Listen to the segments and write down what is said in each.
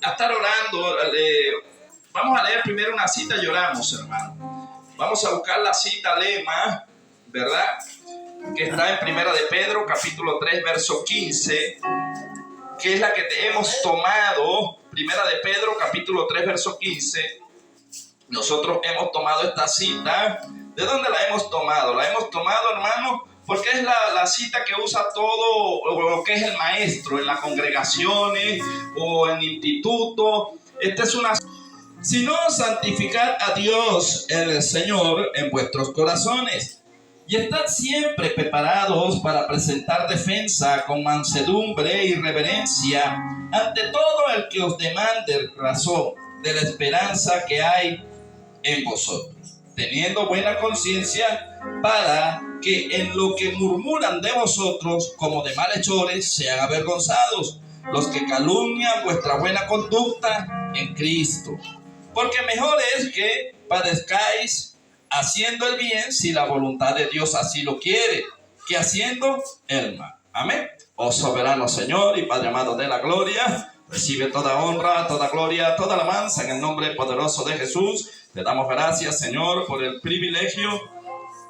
A estar orando, vamos a leer primero una cita y oramos, hermano. Vamos a buscar la cita lema, ¿verdad? Que está en Primera de Pedro, capítulo 3, verso 15, que es la que hemos tomado. Primera de Pedro, capítulo 3, verso 15. Nosotros hemos tomado esta cita. ¿De dónde la hemos tomado? La hemos tomado, hermano, porque es la cita que usa todo lo que es el maestro en las congregaciones o en instituto. Esta es una... Sino santificad a Dios el Señor en vuestros corazones y estad siempre preparados para presentar defensa con mansedumbre y reverencia ante todo el que os demande razón de la esperanza que hay en vosotros, teniendo buena conciencia, para que en lo que murmuran de vosotros como de malhechores sean avergonzados los que calumnian vuestra buena conducta en Cristo. Porque mejor es que padezcáis haciendo el bien, si la voluntad de Dios así lo quiere, que haciendo el mal. Amén. Oh soberano Señor y Padre amado de la gloria, recibe toda honra, toda gloria, toda alabanza en el nombre poderoso de Jesús. Te damos gracias, Señor, por el privilegio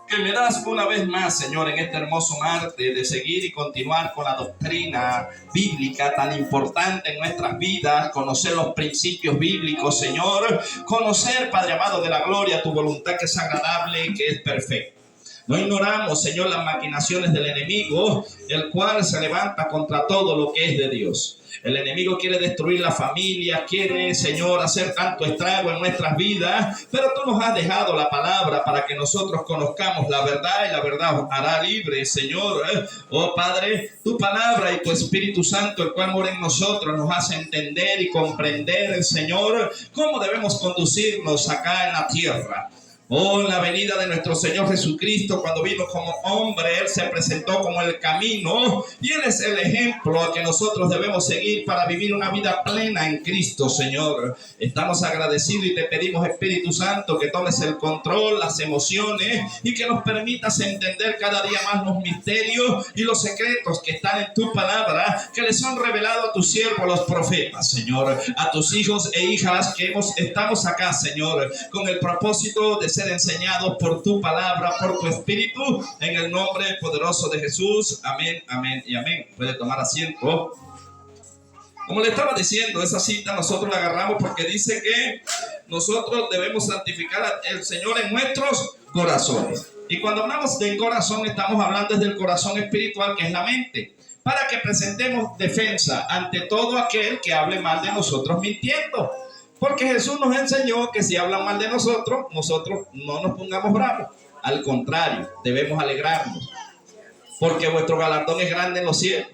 que me das una vez más, Señor, en este hermoso martes de seguir y continuar con la doctrina bíblica tan importante en nuestras vidas, conocer los principios bíblicos, Señor, conocer, Padre amado de la gloria, tu voluntad que es agradable y que es perfecta. No ignoramos, Señor, las maquinaciones del enemigo, el cual se levanta contra todo lo que es de Dios. El enemigo quiere destruir la familia, quiere, Señor, hacer tanto estrago en nuestras vidas, pero tú nos has dejado la palabra para que nosotros conozcamos la verdad y la verdad os hará libre, Señor. Oh Padre, tu palabra y tu Espíritu Santo, el cual mora en nosotros, nos hace entender y comprender, Señor, cómo debemos conducirnos acá en la tierra. Oh, en la venida de nuestro Señor Jesucristo, cuando vino como hombre, Él se presentó como el camino y Él es el ejemplo al que nosotros debemos seguir para vivir una vida plena en Cristo, Señor. Estamos agradecidos y te pedimos, Espíritu Santo, que tomes el control, las emociones y que nos permitas entender cada día más los misterios y los secretos que están en tu palabra, que les son revelados a tus siervos, los profetas, Señor, a tus hijos e hijas que estamos acá, Señor, con el propósito de ser enseñados por tu palabra, por tu Espíritu, en el nombre poderoso de Jesús. Amén, amén y amén. Puede tomar asiento. Como le estaba diciendo, esa cita nosotros la agarramos porque dice que nosotros debemos santificar al Señor en nuestros corazones. Y cuando hablamos del corazón, estamos hablando del corazón espiritual, que es la mente, para que presentemos defensa ante todo aquel que hable mal de nosotros mintiendo. Porque Jesús nos enseñó que si hablan mal de nosotros, nosotros no nos pongamos bravos. Al contrario, debemos alegrarnos. Porque vuestro galardón es grande en los cielos.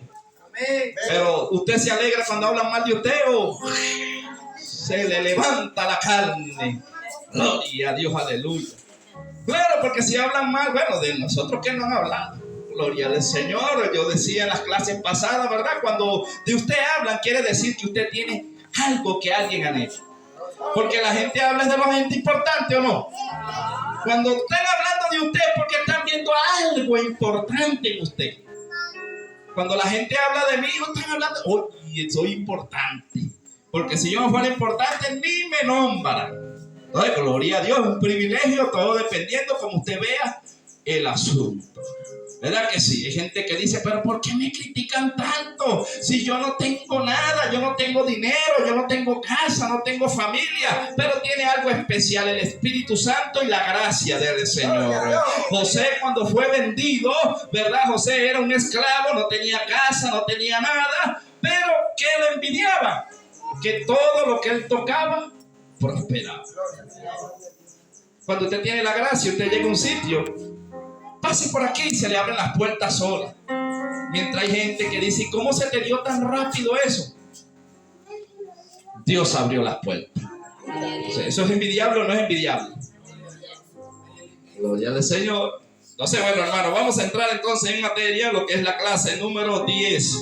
Pero usted se alegra cuando hablan mal de usted o se le levanta la carne. Gloria a Dios, aleluya. Claro, porque si hablan mal, bueno, de nosotros que no han hablado. Gloria al Señor. Yo decía en las clases pasadas, ¿verdad? Cuando de usted hablan, quiere decir que usted tiene algo que alguien ha hecho. Porque la gente habla de la gente importante, ¿o no? Cuando están hablando de usted, porque están viendo algo importante en usted. Cuando la gente habla de mí, están hablando, oye, soy importante. Porque si yo no fuera importante, ni me nombran. Entonces, gloria a Dios, es un privilegio, todo dependiendo como usted vea el asunto. ¿Verdad que sí? Hay gente que dice, pero ¿por qué me critican tanto? Si yo no tengo nada, yo no tengo dinero, yo no tengo casa, no tengo familia, pero tiene algo especial, el Espíritu Santo y la gracia del Señor. José, cuando fue vendido, ¿verdad? José era un esclavo, no tenía casa, no tenía nada, pero ¿qué le envidiaba? Que todo lo que él tocaba prosperaba. Cuando usted tiene la gracia, usted llega a un sitio, pase por aquí y se le abren las puertas solas. Mientras hay gente que dice, ¿cómo se te dio tan rápido eso? Dios abrió las puertas. O sea, ¿eso es envidiable o no es envidiable? Gloria al Señor. Entonces, bueno, hermano, vamos a entrar entonces en materia, lo que es la clase número 10.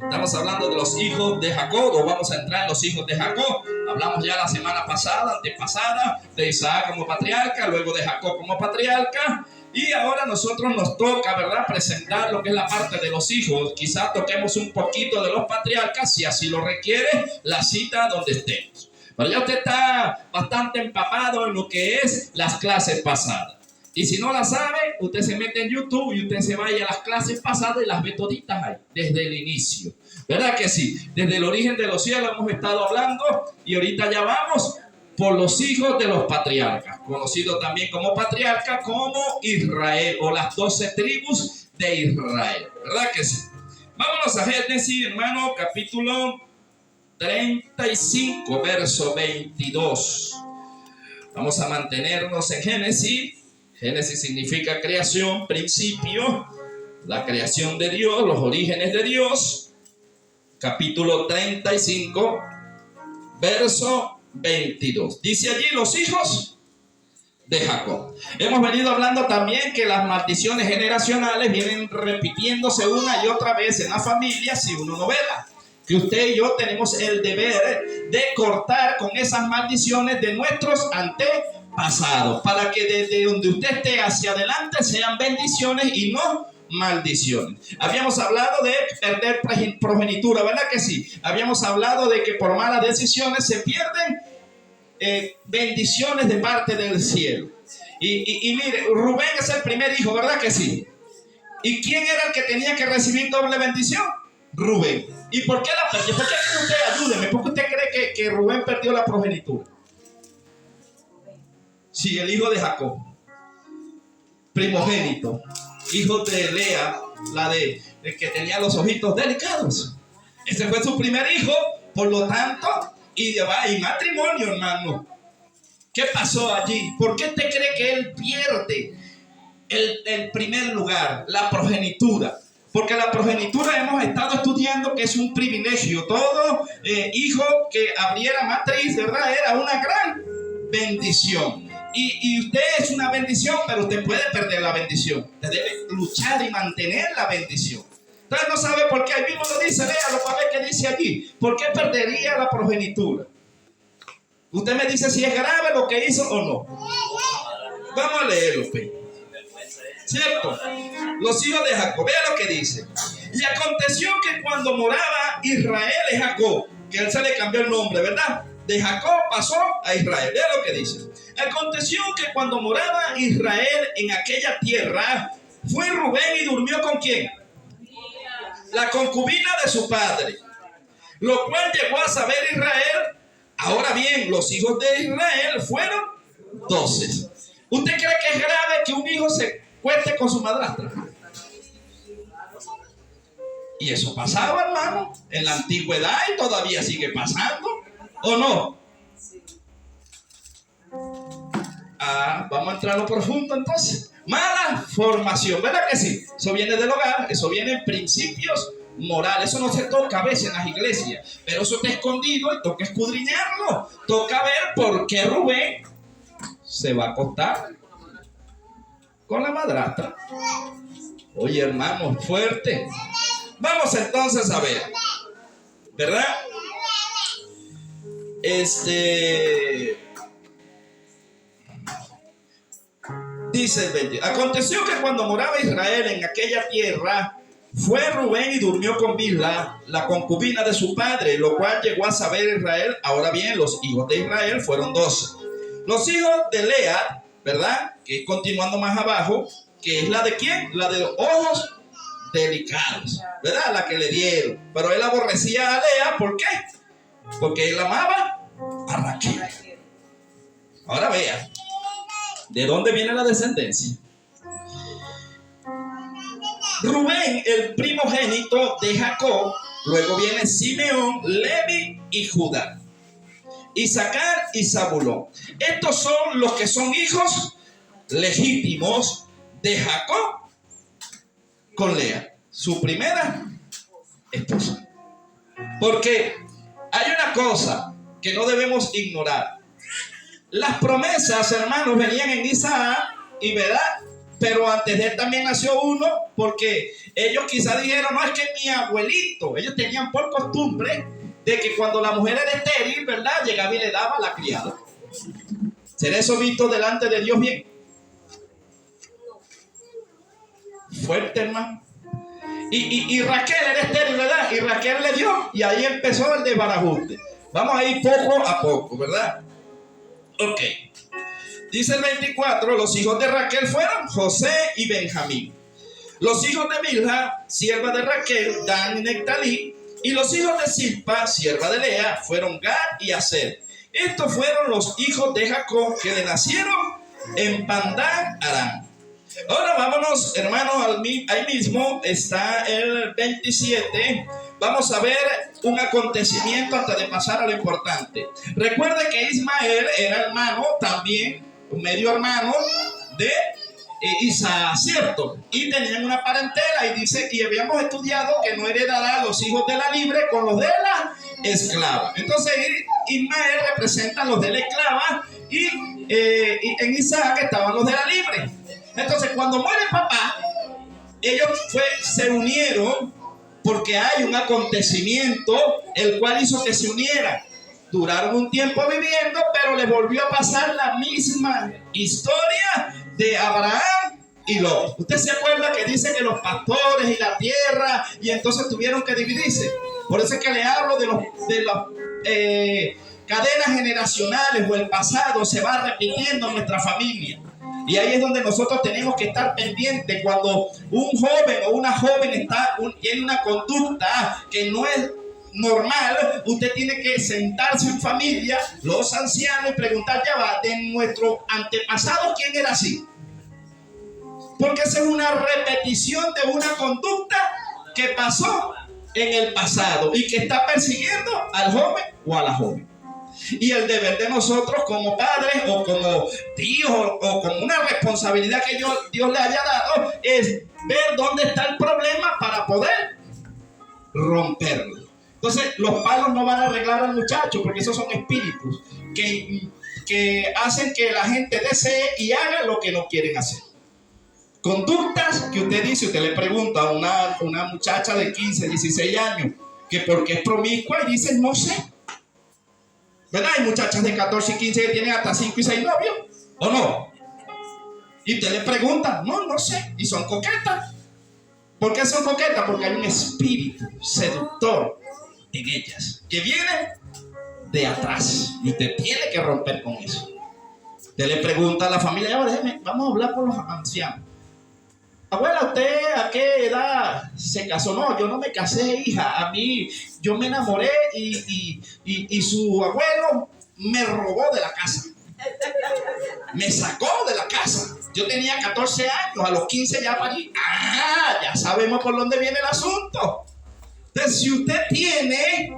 Estamos hablando de los hijos de Jacob, o vamos a entrar en los hijos de Jacob. Hablamos ya la semana pasada, antepasada, de Isaac como patriarca, luego de Jacob como patriarca. Y ahora nosotros nos toca, ¿verdad?, presentar lo que es la parte de los hijos. Quizás toquemos un poquito de los patriarcas, si así lo requiere la cita donde estemos. Pero ya usted está bastante empapado en lo que es las clases pasadas. Y si no la sabe, usted se mete en YouTube y usted se vaya a las clases pasadas y las ve toditas ahí, desde el inicio. ¿Verdad que sí? Desde el origen de los cielos hemos estado hablando y ahorita ya vamos por los hijos de los patriarcas, conocido también como patriarca, como Israel, o las 12 tribus de Israel. ¿Verdad que sí? Vámonos a Génesis, hermano, capítulo 35, verso 22. Vamos a mantenernos en Génesis. Génesis significa creación, principio, la creación de Dios, los orígenes de Dios. Capítulo 35, verso 22. Dice allí los hijos de Jacob. Hemos venido hablando también que las maldiciones generacionales vienen repitiéndose una y otra vez en la familia si uno no vela. Que usted y yo tenemos el deber de cortar con esas maldiciones de nuestros antepasados, para que desde donde usted esté hacia adelante sean bendiciones y no maldiciones. Habíamos hablado de perder progenitura, ¿verdad que sí? Habíamos hablado de que por malas decisiones se pierden bendiciones de parte del cielo. Y mire, Rubén es el primer hijo, ¿verdad que sí? ¿Y quién era el que tenía que recibir doble bendición? Rubén. ¿Y por qué la perdió? ¿Por qué cree usted? Ayúdeme. ¿Por qué usted cree que Rubén perdió la progenitura? Sí, el hijo de Jacob, primogénito, hijo de Lea, la de que tenía los ojitos delicados. Ese fue su primer hijo, por lo tanto, y matrimonio, hermano. ¿Qué pasó allí? ¿Por qué usted cree que él pierde el primer lugar, la progenitura? Porque la progenitura hemos estado estudiando que es un privilegio. Todo hijo que abriera matriz, ¿verdad?, era una gran bendición. Y usted es una bendición, pero usted puede perder la bendición. Usted debe luchar y mantener la bendición. Entonces no sabe por qué. Ahí mismo lo dice, léalo para ver qué dice allí. ¿Por qué perdería la progenitura? Usted me dice si es grave lo que hizo o no. Vamos a leerlo, pues. ¿Cierto? Los hijos de Jacob, vea lo que dice. Y aconteció que cuando moraba Israel en Jacob, que a él se le cambió el nombre, ¿verdad? De Jacob pasó a Israel. Vea lo que dice. Aconteció que cuando moraba Israel en aquella tierra, fue Rubén y durmió ¿con quién? La concubina de su padre, lo cual llegó a saber Israel. Ahora bien, los hijos de Israel fueron 12. ¿Usted cree que es grave que un hijo se cueste con su madrastra? Y eso pasaba, hermano, en la antigüedad y todavía sigue pasando, ¿o no? Vamos a entrar a lo profundo entonces. Mala formación, ¿verdad que sí? Eso viene del hogar, eso viene en principios morales. Eso no se toca a veces en las iglesias, pero eso está escondido y toca escudriñarlo. Toca ver por qué Rubén se va a acostar con la madrastra. Oye, hermano, fuerte. Vamos entonces a ver, ¿verdad? Dice el 20. Aconteció que cuando moraba Israel en aquella tierra, fue Rubén y durmió con Bilha, la concubina de su padre, lo cual llegó a saber Israel. Ahora bien, los hijos de Israel fueron 12. Los hijos de Lea, ¿verdad? Que continuando más abajo, que es la de ¿quién? La de los ojos delicados, ¿verdad? La que le dieron. Pero él aborrecía a Lea, ¿por qué? Porque él amaba a Raquel. Ahora vea, ¿de dónde viene la descendencia? Rubén, el primogénito de Jacob, luego viene Simeón, Levi y Judá, Isaacar y Zabulón. Estos son los que son hijos legítimos de Jacob con Lea, su primera esposa. Porque hay una cosa que no debemos ignorar. Las promesas, hermanos, venían en Isaac y ¿verdad? Pero antes de él también nació uno, porque ellos quizás dijeron, no, es que mi abuelito, ellos tenían por costumbre de que cuando la mujer era estéril, ¿verdad?, llegaba y le daba a la criada. ¿Será eso visto delante de Dios bien? Fuerte, hermano. Y Raquel era estéril, ¿verdad? Y Raquel le dio, y ahí empezó el desbarajuste. Vamos a ir poco a poco, ¿verdad? Ok. Dice el 24, los hijos de Raquel fueron José y Benjamín. Los hijos de Bilha, sierva de Raquel, Dan y Nectalí. Y los hijos de Silpa, sierva de Lea, fueron Gad y Aser. Estos fueron los hijos de Jacob que le nacieron en Pandán Aram. Ahora vámonos, hermanos, ahí mismo está el 27. Vamos a ver un acontecimiento antes de pasar a lo importante. Recuerde que Ismael era hermano también, medio hermano de Isaac, ¿cierto? Y tenían una parentela y dice, y habíamos estudiado que no heredará los hijos de la libre con los de la esclava. Entonces Ismael representa a los de la esclava y en Isaac estaban los de la libre. Entonces cuando muere el papá, ellos se unieron porque hay un acontecimiento el cual hizo que se unieran. Duraron un tiempo viviendo, pero les volvió a pasar la misma historia de Abraham y Lot. Usted se acuerda que dice que los pastores y la tierra, y entonces tuvieron que dividirse. Por eso es que le hablo de las cadenas generacionales, o el pasado se va repitiendo en nuestra familia. Y ahí es donde nosotros tenemos que estar pendientes cuando un joven o una joven tiene una conducta que no es normal. Usted tiene que sentarse en familia, los ancianos, y preguntar, ya va, de nuestro antepasado, ¿quién era así? Porque esa es una repetición de una conducta que pasó en el pasado y que está persiguiendo al joven o a la joven. Y el deber de nosotros como padres o como tíos o como una responsabilidad que Dios le haya dado es ver dónde está el problema para poder romperlo. Entonces los palos no van a arreglar al muchacho, porque esos son espíritus que hacen que la gente desee y haga lo que no quieren hacer. Conductas que usted dice, usted le pregunta a una muchacha de 15, 16 años que por qué es promiscua y dice no sé. ¿Verdad? Hay muchachas de 14 y 15 que tienen hasta 5 y 6 novios, ¿o no? Y usted le pregunta, no sé, y son coquetas. ¿Por qué son coquetas? Porque hay un espíritu seductor en ellas que viene de atrás y usted tiene que romper con eso. Usted le pregunta a la familia, ahora vamos a hablar con los ancianos. Abuela, ¿usted a qué edad se casó? No, yo no me casé, hija. A mí, yo me enamoré y su abuelo me robó de la casa. Me sacó de la casa. Yo tenía 14 años, a los 15 ya para allí. Ya sabemos por dónde viene el asunto. Entonces, si usted tiene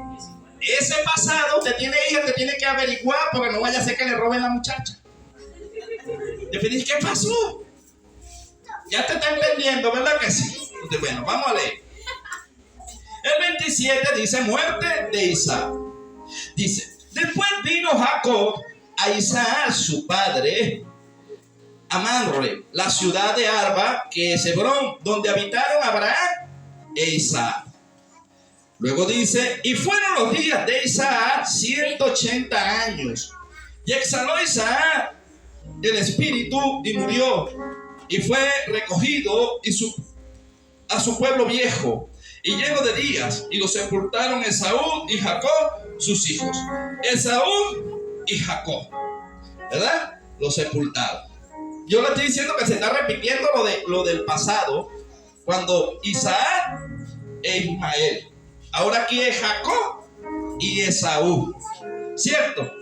ese pasado, usted tiene hija, usted tiene que averiguar porque no vaya a ser que le roben a la muchacha. Definir qué pasó. Ya te está entendiendo, ¿verdad que sí? Entonces, bueno, vamos a leer. El 27 dice, muerte de Isaac. Dice, después vino Jacob a Isaac, su padre, a Manre, la ciudad de Arba, que es Hebrón, donde habitaron Abraham e Isaac. Luego dice, y fueron los días de Isaac 180 años. Y exhaló Isaac el espíritu y murió. Y fue recogido a su pueblo viejo y lleno de días. Y lo sepultaron Esaú y Jacob, sus hijos. Esaú y Jacob, ¿verdad? Lo sepultaron. Yo le estoy diciendo que se está repitiendo lo del pasado, cuando Isaac e Ismael. Ahora aquí es Jacob y Esaú, ¿cierto?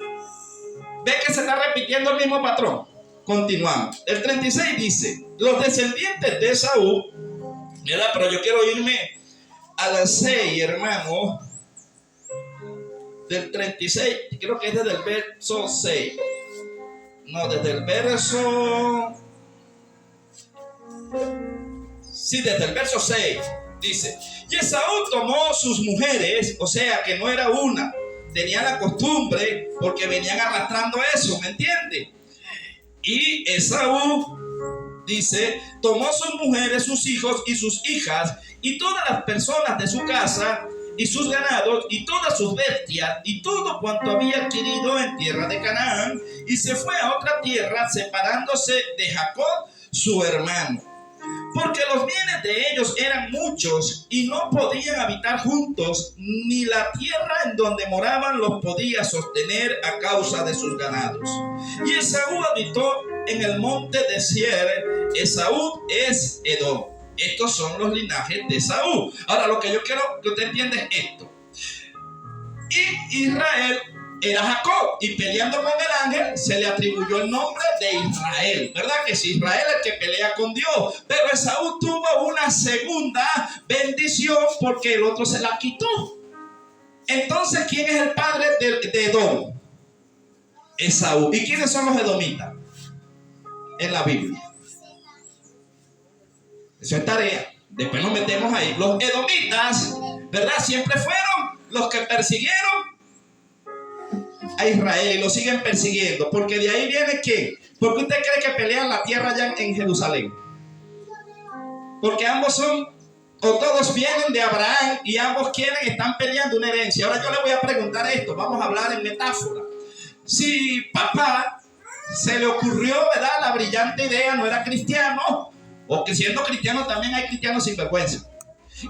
¿Ve que se está repitiendo el mismo patrón? Continuamos. El 36 dice, los descendientes de Esaú, ¿verdad? Pero yo quiero irme a las 6, hermano. Del 36, creo que es desde el verso 6. No, desde el verso... Sí, desde el verso 6. Dice, y Esaú tomó sus mujeres, o sea que no era una, tenía la costumbre porque venían arrastrando eso, ¿me entiende? Y Esaú, dice, tomó sus mujeres, sus hijos y sus hijas y todas las personas de su casa y sus ganados y todas sus bestias y todo cuanto había adquirido en tierra de Canaán y se fue a otra tierra separándose de Jacob su hermano. porque los bienes de ellos eran muchos y no podían habitar juntos, ni la tierra en donde moraban los podía sostener a causa de sus ganados. Y Esaú habitó en el monte de Seir. Esaú es Edom. Estos son los linajes de Esaú. Ahora, lo que yo quiero que usted entienda es esto. Y Israel era Jacob, y peleando con el ángel se le atribuyó el nombre de Israel, ¿verdad? Que es Israel el que pelea con Dios. Pero Esaú tuvo una segunda bendición porque el otro se la quitó. Entonces, ¿quién es el padre de Edom? Esaú. ¿Y quiénes son los edomitas en la Biblia? Eso es tarea. Después nos metemos ahí. Los edomitas, ¿verdad? Siempre fueron los que persiguieron a Israel y lo siguen persiguiendo. Porque de ahí viene ¿qué? ¿Por qué usted cree que pelean la tierra allá en Jerusalén? Porque ambos son, o todos vienen de Abraham y ambos están peleando una herencia. Ahora yo le voy a preguntar esto. Vamos a hablar en metáfora. Si papá se le ocurrió, ¿verdad?, la brillante idea, no era cristiano, o que siendo cristiano también hay cristianos sin vergüenza,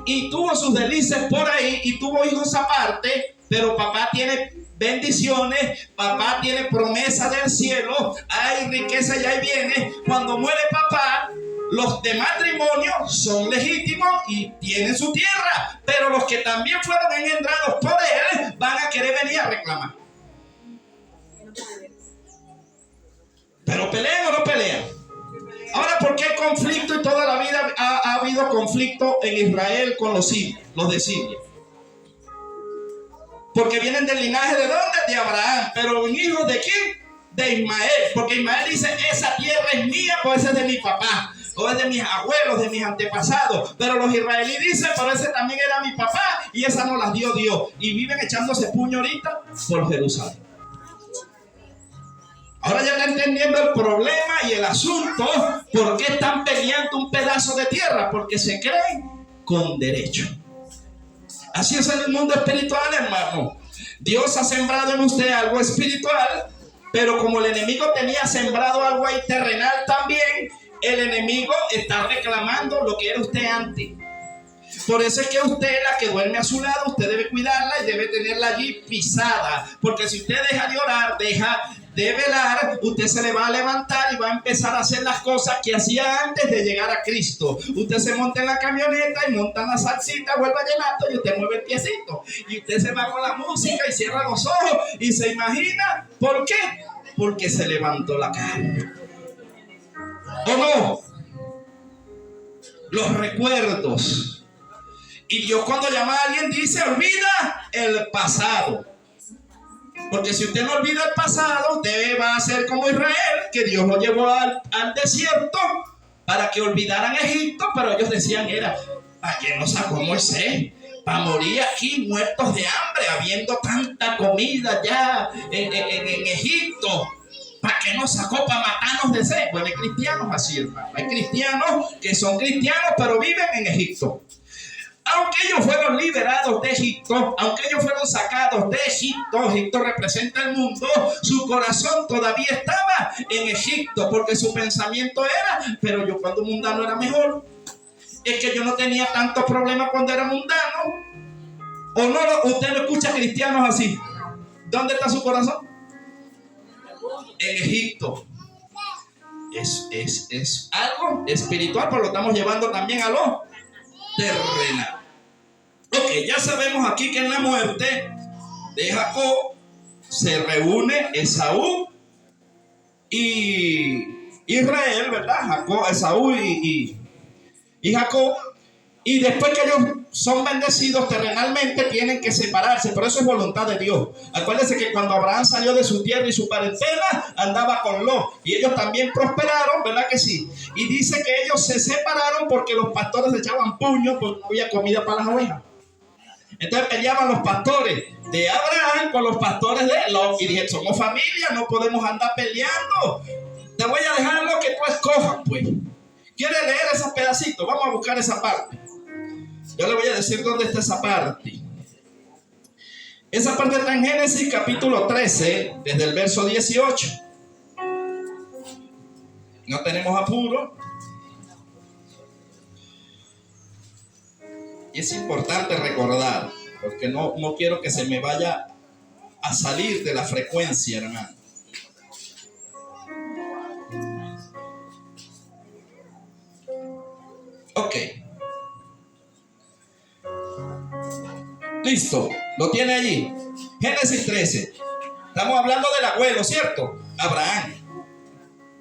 y tuvo sus delicias por ahí y tuvo hijos aparte, pero papá tiene bendiciones, papá tiene promesa del cielo, hay riqueza y hay bienes. Cuando muere papá, los de matrimonio son legítimos y tienen su tierra, pero los que también fueron engendrados por él van a querer venir a reclamar. Pero pelean o no pelean. Ahora, ¿por qué hay conflicto? Y toda la vida ha habido conflicto en Israel con los sirios, los de Siria. Porque vienen del linaje de ¿dónde? De Abraham. Pero hijos de ¿quién? De Ismael. Porque Ismael dice, esa tierra es mía, pues esa es de mi papá, o es de mis abuelos, de mis antepasados. Pero los israelíes dicen, pero ese también era mi papá, y esa no las dio Dios. Y viven echándose puño ahorita por Jerusalén. Ahora ya está entendiendo el problema y el asunto. ¿Por qué están peleando un pedazo de tierra? Porque se creen con derecho. Así es en el mundo espiritual, hermano. Dios ha sembrado en usted algo espiritual, pero como el enemigo tenía sembrado algo ahí terrenal también, el enemigo está reclamando lo que era usted antes. Por eso es que usted, la que duerme a su lado, usted debe cuidarla y debe tenerla allí pisada. Porque si usted deja de orar, deja de velar, usted se le va a levantar y va a empezar a hacer las cosas que hacía antes de llegar a Cristo. Usted se monta en la camioneta y monta en la salsita, vuelve llenando y usted mueve el piecito. Y usted se va con la música y cierra los ojos y se imagina. ¿Por qué? Porque se levantó la carne. ¿O no? Los recuerdos. Y Dios, cuando llama a alguien, dice: olvida el pasado. Porque si usted no olvida el pasado, usted va a ser como Israel, que Dios lo llevó al desierto para que olvidaran Egipto. Pero ellos decían, ¿para qué nos sacó Moisés? Para morir aquí muertos de hambre, habiendo tanta comida ya en Egipto. ¿Para qué nos sacó? Para matarnos de sed. Bueno, hay cristianos así, hermano. Hay cristianos que son cristianos, pero viven en Egipto. Aunque ellos fueron liberados de Egipto, aunque ellos fueron sacados de Egipto, Egipto representa el mundo, su corazón todavía estaba en Egipto, porque su pensamiento era, pero yo cuando mundano era mejor. Es que yo no tenía tantos problemas cuando era mundano. ¿O no? Usted no escucha cristianos así. ¿Dónde está su corazón? En Egipto. Es algo espiritual, pero lo estamos llevando también a lo terrenal. Ok, ya sabemos aquí que en la muerte de Jacob se reúne Esaú y Israel, ¿verdad? Jacob, Esaú y Jacob. Y después que ellos son bendecidos terrenalmente, tienen que separarse, pero eso es voluntad de Dios. Acuérdense que cuando Abraham salió de su tierra y su parentela, andaba con Lot, y ellos también prosperaron, ¿verdad que sí? Y dice que ellos se separaron porque los pastores echaban puños porque no había comida para las ovejas. Entonces peleaban los pastores de Abraham con los pastores de Lot, y dijeron: somos familia, no podemos andar peleando. Te voy a dejar lo que tú escojas, pues. ¿Quieres leer esos pedacitos? Vamos a buscar esa parte. Yo le voy a decir dónde está esa parte. Esa parte está en Génesis capítulo 13, desde el verso 18. No tenemos apuro. Y es importante recordar, porque no quiero que se me vaya a salir de la frecuencia, hermano. Ok. Listo, lo tiene allí. Génesis 13. Estamos hablando del abuelo, ¿cierto? Abraham,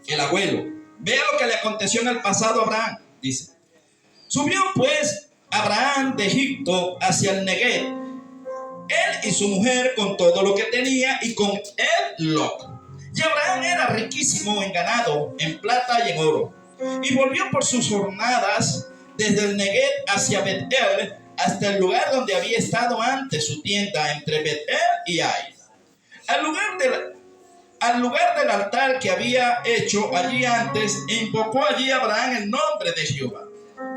el abuelo. Vea lo que le aconteció en el pasado a Abraham. Dice: subió pues Abraham de Egipto hacia el Negev, él y su mujer con todo lo que tenía, y con él Lot. Y Abraham era riquísimo en ganado, en plata y en oro. Y volvió por sus jornadas desde el Negev hacia Bet-el, hasta el lugar donde había estado antes su tienda, entre Bet-el y Ai. Al lugar del altar que había hecho allí antes, invocó allí Abraham el nombre de Jehová.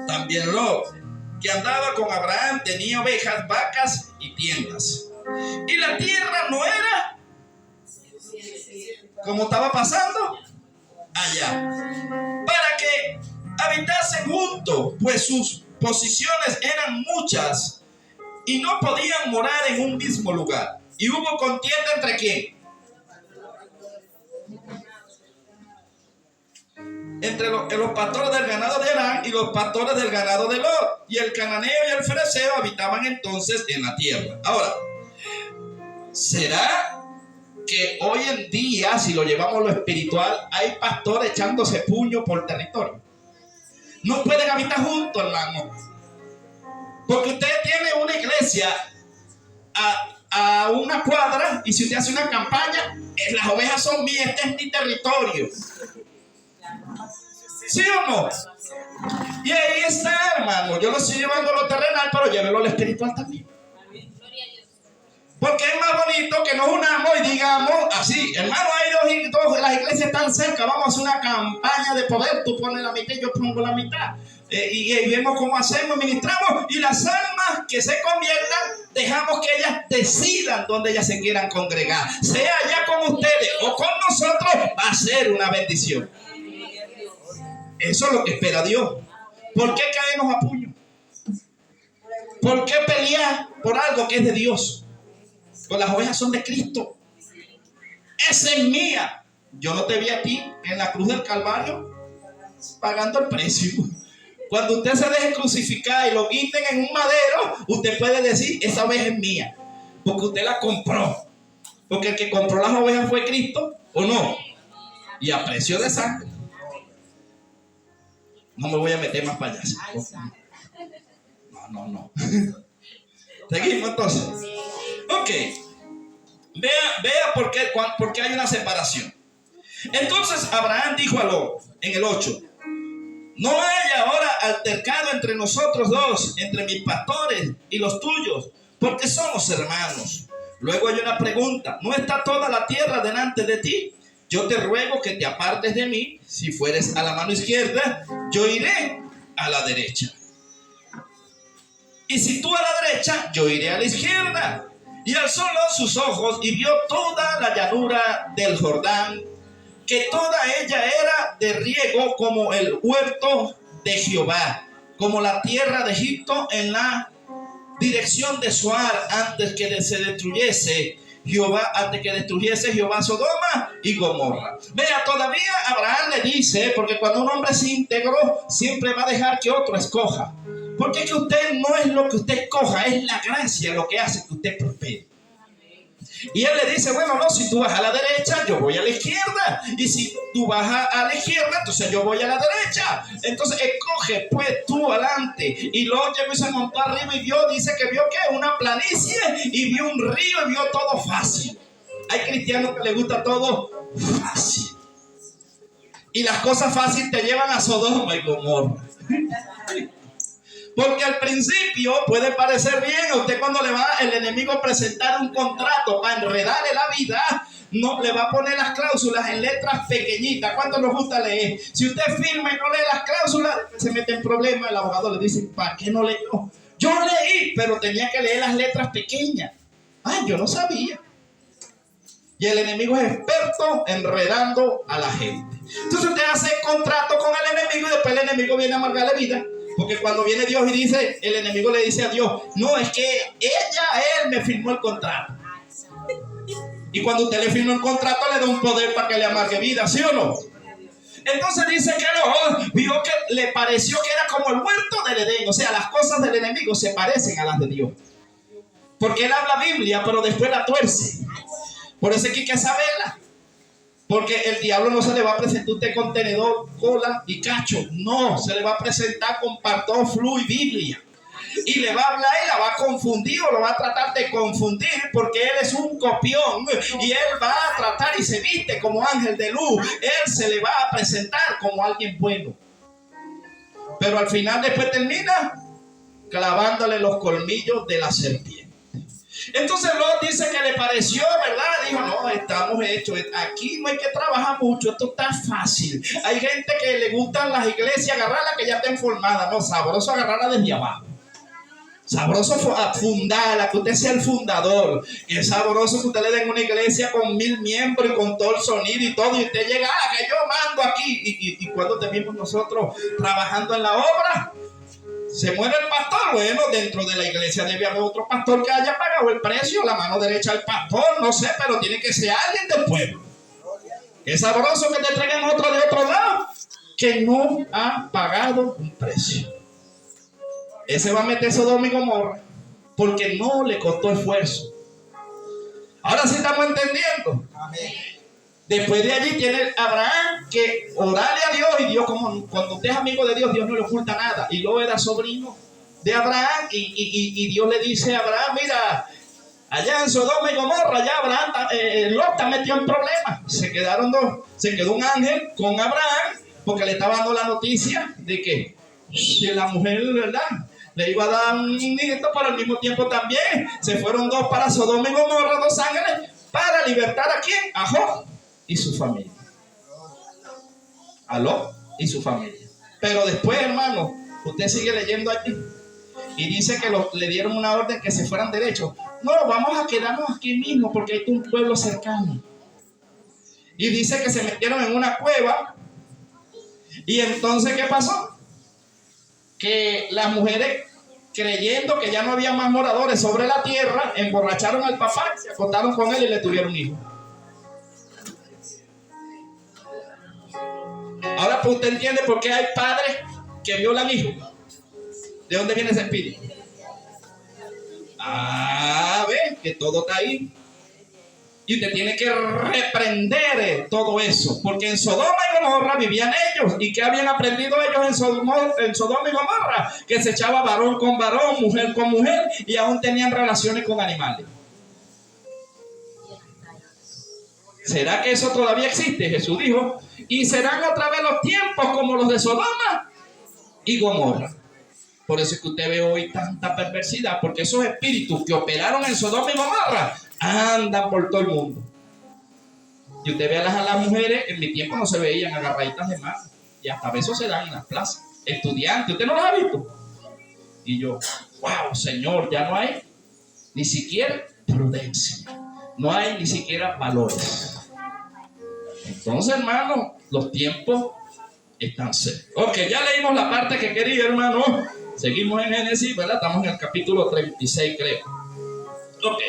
También Lot, que andaba con Abraham, tenía ovejas, vacas y tiendas. Y la tierra no era como estaba pasando allá, para que habitasen juntos, pues sus posiciones eran muchas y no podían morar en un mismo lugar. Y hubo contienda entre ¿quién? Entre los pastores del ganado de Aram y los pastores del ganado de Lot. Y el cananeo y el fereceo habitaban entonces en la tierra. Ahora, ¿será que hoy en día, si lo llevamos a lo espiritual, hay pastores echándose puño por territorio? No pueden habitar juntos, hermano. Porque usted tiene una iglesia a una cuadra, y si usted hace una campaña, las ovejas son mías, este es mi territorio. ¿Sí o no? Y ahí está, hermano. Yo lo estoy llevando a lo terrenal, pero llévelo a lo espiritual también. Porque es más bonito que nos unamos y digamos así: hermano, hay dos, las iglesias están cerca, vamos a hacer una campaña de poder. Tú pones la mitad y yo pongo la mitad. Y vemos cómo hacemos, ministramos, y las almas que se conviertan, dejamos que ellas decidan dónde ellas se quieran congregar. Sea allá con ustedes o con nosotros, va a ser una bendición. Eso es lo que espera Dios. ¿Por qué caemos a puño? ¿Por qué pelear por algo que es de Dios? Pues las ovejas son de Cristo. Esa es mía. Yo no te vi a ti en la cruz del Calvario pagando el precio. Cuando usted se deje crucificar y lo quiten en un madero, usted puede decir: esa oveja es mía, porque usted la compró. Porque el que compró las ovejas fue Cristo, ¿o no? Y a precio de sangre. No me voy a meter más payaso. No. Seguimos entonces. Ok. Vea por qué hay una separación. Entonces Abraham dijo a Lot, en el 8: no hay ahora altercado entre nosotros dos, entre mis pastores y los tuyos, porque somos hermanos. Luego hay una pregunta: ¿no está toda la tierra delante de ti? Yo te ruego que te apartes de mí. Si fueres a la mano izquierda, yo iré a la derecha. Y si tú a la derecha, yo iré a la izquierda. Y alzó Lot sus ojos y vio toda la llanura del Jordán, que toda ella era de riego como el huerto de Jehová, como la tierra de Egipto en la dirección de Zoar, antes que destruyese Jehová Sodoma y Gomorra. Vea, todavía Abraham le dice, porque cuando un hombre se integró, siempre va a dejar que otro escoja. Porque es que usted no es lo que usted escoja, es la gracia lo que hace que usted prospere. Y él le dice: bueno, no, si tú vas a la derecha, yo voy a la izquierda. Y si tú vas a la izquierda, entonces yo voy a la derecha. Entonces escoge pues tú adelante. Y luego llegó y se montó arriba y dice que vio que una planicie y vio un río y vio todo fácil. Hay cristianos que les gusta todo fácil. Y las cosas fáciles te llevan a Sodoma y Gomorra. Porque al principio puede parecer bien. A usted, cuando le va el enemigo a presentar un contrato para enredarle la vida, no le va a poner las cláusulas en letras pequeñitas. ¿Cuánto nos gusta leer? Si usted firma y no lee las cláusulas, se mete en problemas. El abogado le dice: ¿para qué no leyó? Yo leí, pero tenía que leer las letras pequeñas. Ay, yo no sabía. Y el enemigo es experto enredando a la gente. Entonces usted hace contrato con el enemigo y después el enemigo viene a amargarle vida. Porque cuando viene Dios y dice, el enemigo le dice a Dios, no, es que él me firmó el contrato. Y cuando usted le firmó el contrato, le da un poder para que le amargue vida, ¿sí o no? Entonces dice que no, vio que le pareció que era como el huerto del Edén. O sea, las cosas del enemigo se parecen a las de Dios. Porque él habla Biblia, pero después la tuerce. Por eso es que hay que saberla. Porque el diablo no se le va a presentar a usted con tenedor, cola y cacho. No, se le va a presentar con pantoflu y Biblia. Y le va a hablar y la va a confundir o lo va a tratar de confundir porque él es un copión y él va a tratar y se viste como ángel de luz. Él se le va a presentar como alguien bueno. Pero al final después termina clavándole los colmillos de la serpiente. Entonces Lot dice que le pareció, ¿verdad? Dijo, no, estamos hechos. Aquí no hay que trabajar mucho, esto está fácil. Hay gente que le gustan las iglesias, agarrarla que ya estén formadas. No, sabroso agarrarla desde abajo. Sabroso fundarla, que usted sea el fundador. Que es sabroso que usted le den una iglesia con 1000 miembros y con todo el sonido y todo. Y usted llega, que yo mando aquí. Y cuando tenemos nosotros trabajando en la obra, se muere el pastor. Bueno, dentro de la iglesia debe haber otro pastor que haya pagado el precio, la mano derecha del pastor, no sé, pero tiene que ser alguien del pueblo. Es sabroso que te traigan otro de otro lado que no ha pagado un precio. Ese va a meter Sodoma y Gomorra porque no le costó esfuerzo. Ahora sí estamos entendiendo. Amén. Después de allí tiene Abraham que orarle a Dios, y Dios, como cuando usted es amigo de Dios, Dios no le oculta nada. Y Lot era sobrino de Abraham y Dios le dice a Abraham, mira, allá en Sodoma y Gomorra, ya Abraham, Lot está metido en problemas. Se quedó un ángel con Abraham porque le estaba dando la noticia de que la mujer, ¿verdad?, le iba a dar un nieto, pero al mismo tiempo también se fueron dos para Sodoma y Gomorra, 2 ángeles, para libertar a ¿quién? A Job y su familia. A Lot y su familia. Pero después, hermano, usted sigue leyendo aquí y dice que le dieron una orden que se fueran derechos. No, vamos a quedarnos aquí mismo porque hay un pueblo cercano. Y dice que se metieron en una cueva. Y entonces, ¿qué pasó? Que las mujeres, creyendo que ya no había más moradores sobre la tierra, emborracharon al papá, se acostaron con él y le tuvieron hijos. Ahora pues usted entiende por qué hay padres que violan hijos. ¿De dónde viene ese espíritu? Ve que todo está ahí. Y usted tiene que reprender todo eso. Porque en Sodoma y Gomorra vivían ellos. ¿Y qué habían aprendido ellos en Sodoma y Gomorra? Que se echaba varón con varón, mujer con mujer, y aún tenían relaciones con animales. ¿Será que eso todavía existe? Jesús dijo, y serán otra vez los tiempos como los de Sodoma y Gomorra. Por eso es que usted ve hoy tanta perversidad, porque esos espíritus que operaron en Sodoma y Gomorra andan por todo el mundo. Y usted ve a las mujeres, en mi tiempo no se veían agarraditas de mano, y hasta besos se dan en las plazas. Estudiantes, ¿usted no los ha visto? Y yo, wow, Señor, ya no hay ni siquiera prudencia, no hay ni siquiera valores. Entonces, hermano, los tiempos están cerca. Ok, ya leímos la parte que quería, hermano. Seguimos en Génesis, ¿verdad? Estamos en el capítulo 36, creo. Ok.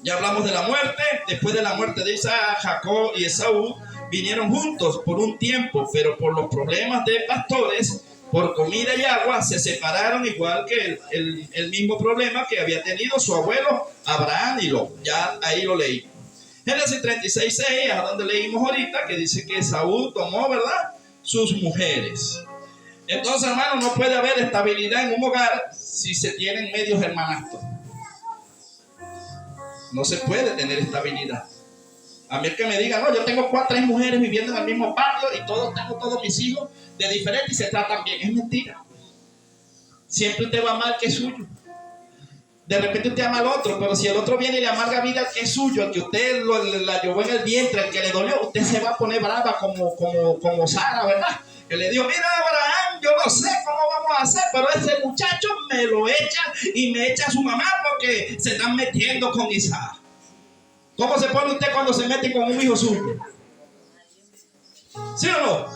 Ya hablamos de la muerte. Después de la muerte de Isaac, Jacob y Esaú vinieron juntos por un tiempo, pero por los problemas de pastores, por comida y agua, se separaron, igual que el mismo problema que había tenido su abuelo Abraham y Lot. Ya ahí lo leí. Génesis 36:6, a donde leímos ahorita, que dice que Esaú tomó, ¿verdad?, sus mujeres. Entonces, hermano, no puede haber estabilidad en un hogar si se tienen medios hermanastros. No se puede tener estabilidad. A mí el que me diga, no, yo tengo 3 mujeres viviendo en el mismo patio y tengo todos mis hijos de diferentes y se tratan bien. Es mentira. Siempre usted va mal que es suyo. De repente usted ama al otro, pero si el otro viene y le amarga vida al que es suyo, al que usted la llevó en el vientre, al que le dolió, usted se va a poner brava como Sara, ¿verdad? Que le dijo, mira, Abraham, yo no sé cómo vamos a hacer, pero ese muchacho me lo echa y me echa a su mamá porque se están metiendo con Isaac. ¿Cómo se pone usted cuando se mete con un hijo suyo? ¿Sí o no?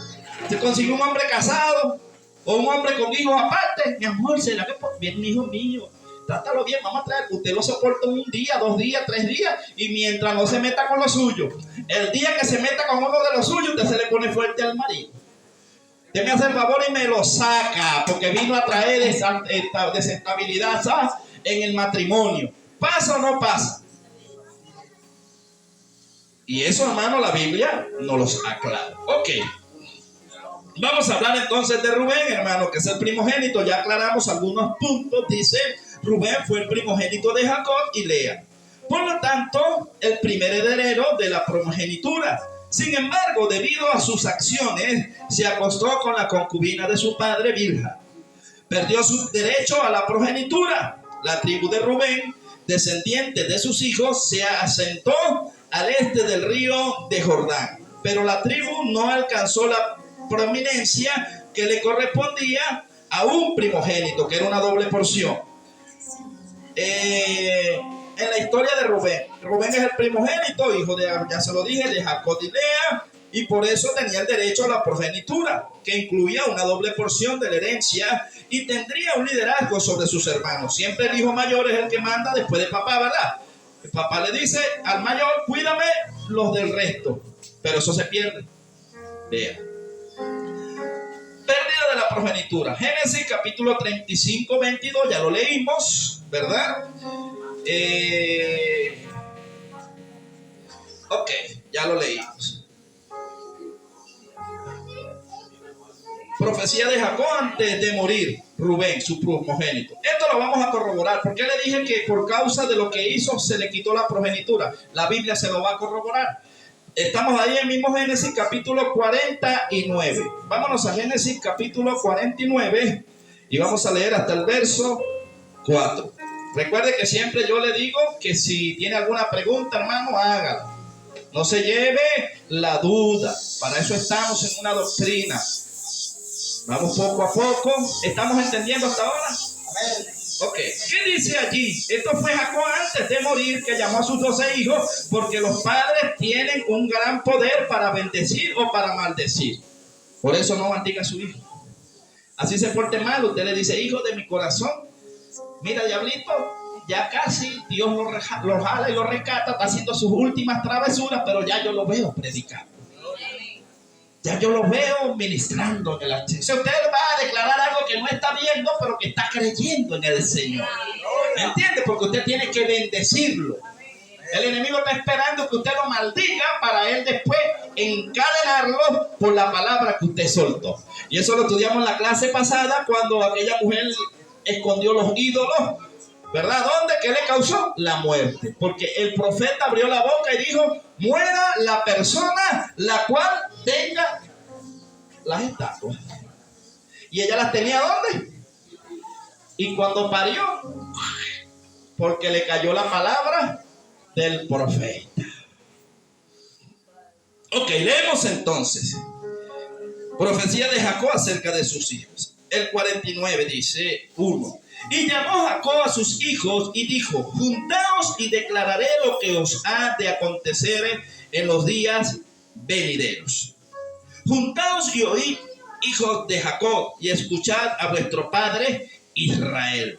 Se consiguió un hombre casado O un hombre con hijos aparte, mi amor, ¿será que viene un hijo mío? Trátalo bien, vamos a traer. Usted lo soporta un día, 2 días, 3 días, y mientras no se meta con lo suyo, el día que se meta con uno de los suyos, usted se le pone fuerte al marido. Usted me hace el favor y me lo saca, porque vino a traer desestabilidad, ¿sabes?, en el matrimonio. ¿Pasa o no pasa? Y eso, hermano, la Biblia nos los aclara. Ok. Vamos a hablar entonces de Rubén, hermano, que es el primogénito. Ya aclaramos algunos puntos. Dice, Rubén fue el primogénito de Jacob y Lea. Por lo tanto, el primer heredero de la primogenitura. Sin embargo, debido a sus acciones, se acostó con la concubina de su padre Bilha. Perdió su derecho a la progenitura. La tribu de Rubén, descendiente de sus hijos, se asentó al este del río de Jordán. Pero la tribu no alcanzó la prominencia que le correspondía a un primogénito, que era una doble porción. En la historia de Rubén, Rubén es el primogénito, hijo de, ya se lo dije, de Jacob y Lea, y por eso tenía el derecho a la progenitura, que incluía una doble porción de la herencia y tendría un liderazgo sobre sus hermanos. Siempre el hijo mayor es el que manda después de papá, ¿verdad? El papá le dice al mayor, cuídame los del resto, pero eso se pierde. Vea. Pérdida de la progenitura. Génesis capítulo 35, 22, ya lo leímos, ¿verdad? Ok, ya lo leímos. Profecía de Jacob antes de morir, Rubén, su primogénito. Esto lo vamos a corroborar. ¿Por qué le dije que por causa de lo que hizo se le quitó la progenitura? La Biblia se lo va a corroborar. Estamos ahí en mismo Génesis capítulo 49. Vámonos a Génesis capítulo 49 y vamos a leer hasta el verso 4. Recuerde que siempre yo le digo que si tiene alguna pregunta, hermano, hágala. No se lleve la duda. Para eso estamos en una doctrina. Vamos poco a poco. ¿Estamos entendiendo hasta ahora? Ok. ¿Qué dice allí? Esto fue Jacob antes de morir, que llamó a sus 12 hijos, porque los padres tienen un gran poder para bendecir o para maldecir. Por eso no maldiga a su hijo. Así se porte mal, usted le dice, hijo de mi corazón, mira, diablito, ya casi Dios lo jala y lo rescata, está haciendo sus últimas travesuras, pero ya yo lo veo predicando. Ya yo lo veo ministrando en el altar. Usted va a declarar algo que no está viendo, pero que está creyendo en el Señor. ¿Me entiende? Porque usted tiene que bendecirlo. El enemigo está esperando que usted lo maldiga para él después encadenarlo por la palabra que usted soltó. Y eso lo estudiamos en la clase pasada cuando aquella mujer escondió los ídolos. ¿Verdad? ¿Dónde? ¿Qué le causó? La muerte. Porque el profeta abrió la boca y dijo, muera la persona la cual tenga las estatuas. Y ella las tenía ¿dónde? Y cuando parió, porque le cayó la palabra del profeta. Ok, leemos entonces. Profecía de Jacob acerca de sus hijos. El 49 dice 1. Y llamó Jacob a sus hijos y dijo, juntaos y declararé lo que os ha de acontecer en los días venideros. Juntaos y oíd, hijos de Jacob, y escuchad a vuestro padre Israel.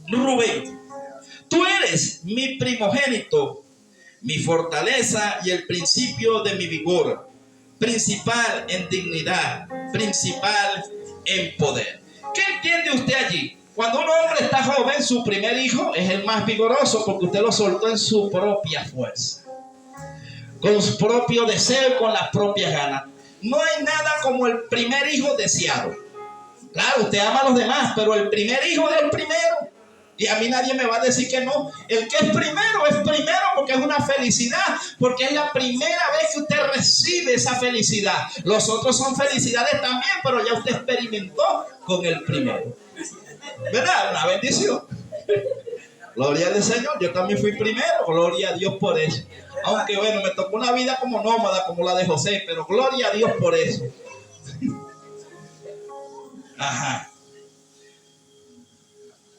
Rubén, tú eres mi primogénito, mi fortaleza y el principio de mi vigor, principal en dignidad, principal en poder. ¿Qué entiende usted allí? Cuando un hombre está joven, su primer hijo es el más vigoroso porque usted lo soltó en su propia fuerza, con su propio deseo, con las propias ganas. No hay nada como el primer hijo deseado. Claro, usted ama a los demás, pero el primer hijo es el primero. Y a mí nadie me va a decir que no. El que es primero porque es una felicidad, porque es la primera vez que usted recibe esa felicidad. Los otros son felicidades también, pero ya usted experimentó con el primero. ¿Verdad? Una bendición. Gloria al Señor. Yo también fui primero. Gloria a Dios por eso. Aunque bueno, me tocó una vida como nómada, como la de José, pero gloria a Dios por eso. Ajá.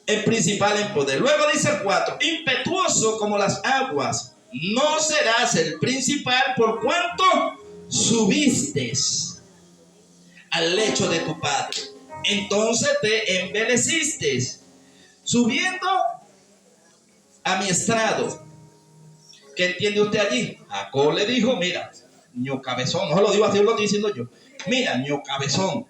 El principal en poder. Luego dice el 4, impetuoso como las aguas, no serás el principal por cuanto subiste al lecho de tu padre. Entonces te enveleciste, subiendo a mi estrado. ¿Qué entiende usted allí? Jacob le dijo, mira, ño cabezón, no se lo digo así, lo estoy diciendo yo. Mira, ño cabezón,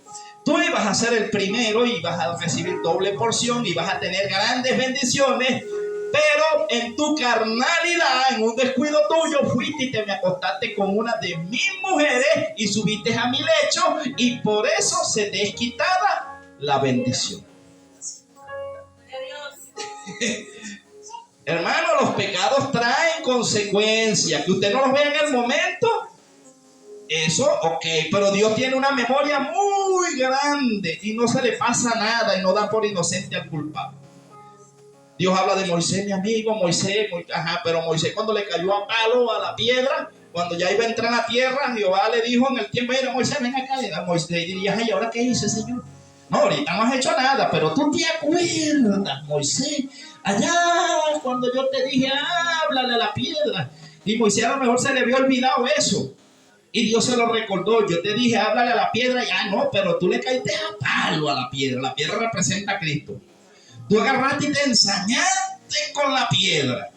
tú ibas a ser el primero y vas a recibir doble porción y vas a tener grandes bendiciones, pero en tu carnalidad, en un descuido tuyo, fuiste y te me acostaste con una de mis mujeres y subiste a mi lecho y por eso se te es quitada la bendición. Hermano, los pecados traen consecuencias. Que usted no los vea en el momento, eso, ok. Pero Dios tiene una memoria muy grande y no se le pasa nada y no da por inocente al culpable. Dios habla de Moisés, mi amigo, Moisés, pero Moisés cuando le cayó a palo a la piedra, cuando ya iba a entrar a la tierra, Jehová le dijo en el tiempo, mira Moisés, ven acá, y Moisés diría, ay, ¿ahora qué hice, Señor? No, ahorita no has hecho nada, pero tú te acuerdas, Moisés, allá cuando yo te dije, háblale a la piedra. Y Moisés a lo mejor se le había olvidado eso. Y Dios se lo recordó. Yo te dije, háblale a la piedra. Ya no, pero tú le caíste a palo a la piedra. La piedra representa a Cristo. Tú agarraste y te ensañaste con la piedra.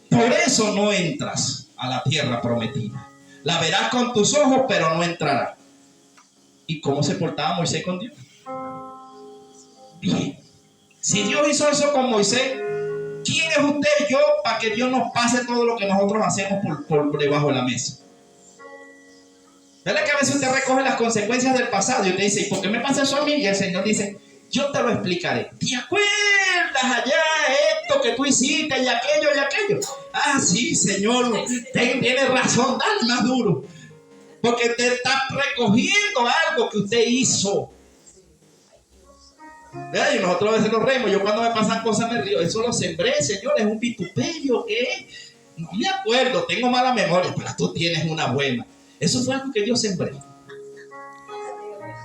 Por eso no entras a la tierra prometida. La verás con tus ojos, pero no entrarás. ¿Y cómo se portaba Moisés con Dios? Bien. Si Dios hizo eso con Moisés, ¿quién es usted y yo para que Dios nos pase todo lo que nosotros hacemos por debajo de la mesa? ¿Verdad que a veces usted recoge las consecuencias del pasado y usted dice, ¿y por qué me pasa eso a mí? Y el Señor dice, yo te lo explicaré. ¿Te acuerdas allá esto que tú hiciste y aquello y aquello? Ah, sí, Señor, tiene razón, dale más duro. Porque te está recogiendo algo que usted hizo. ¿Verdad? Y nosotros a veces nos reímos. Yo cuando me pasan cosas me río. Eso lo sembré, Señor, es un vituperio. ¿Qué? No me acuerdo, tengo mala memoria, pero tú tienes una buena. Eso fue algo que Dios sembré.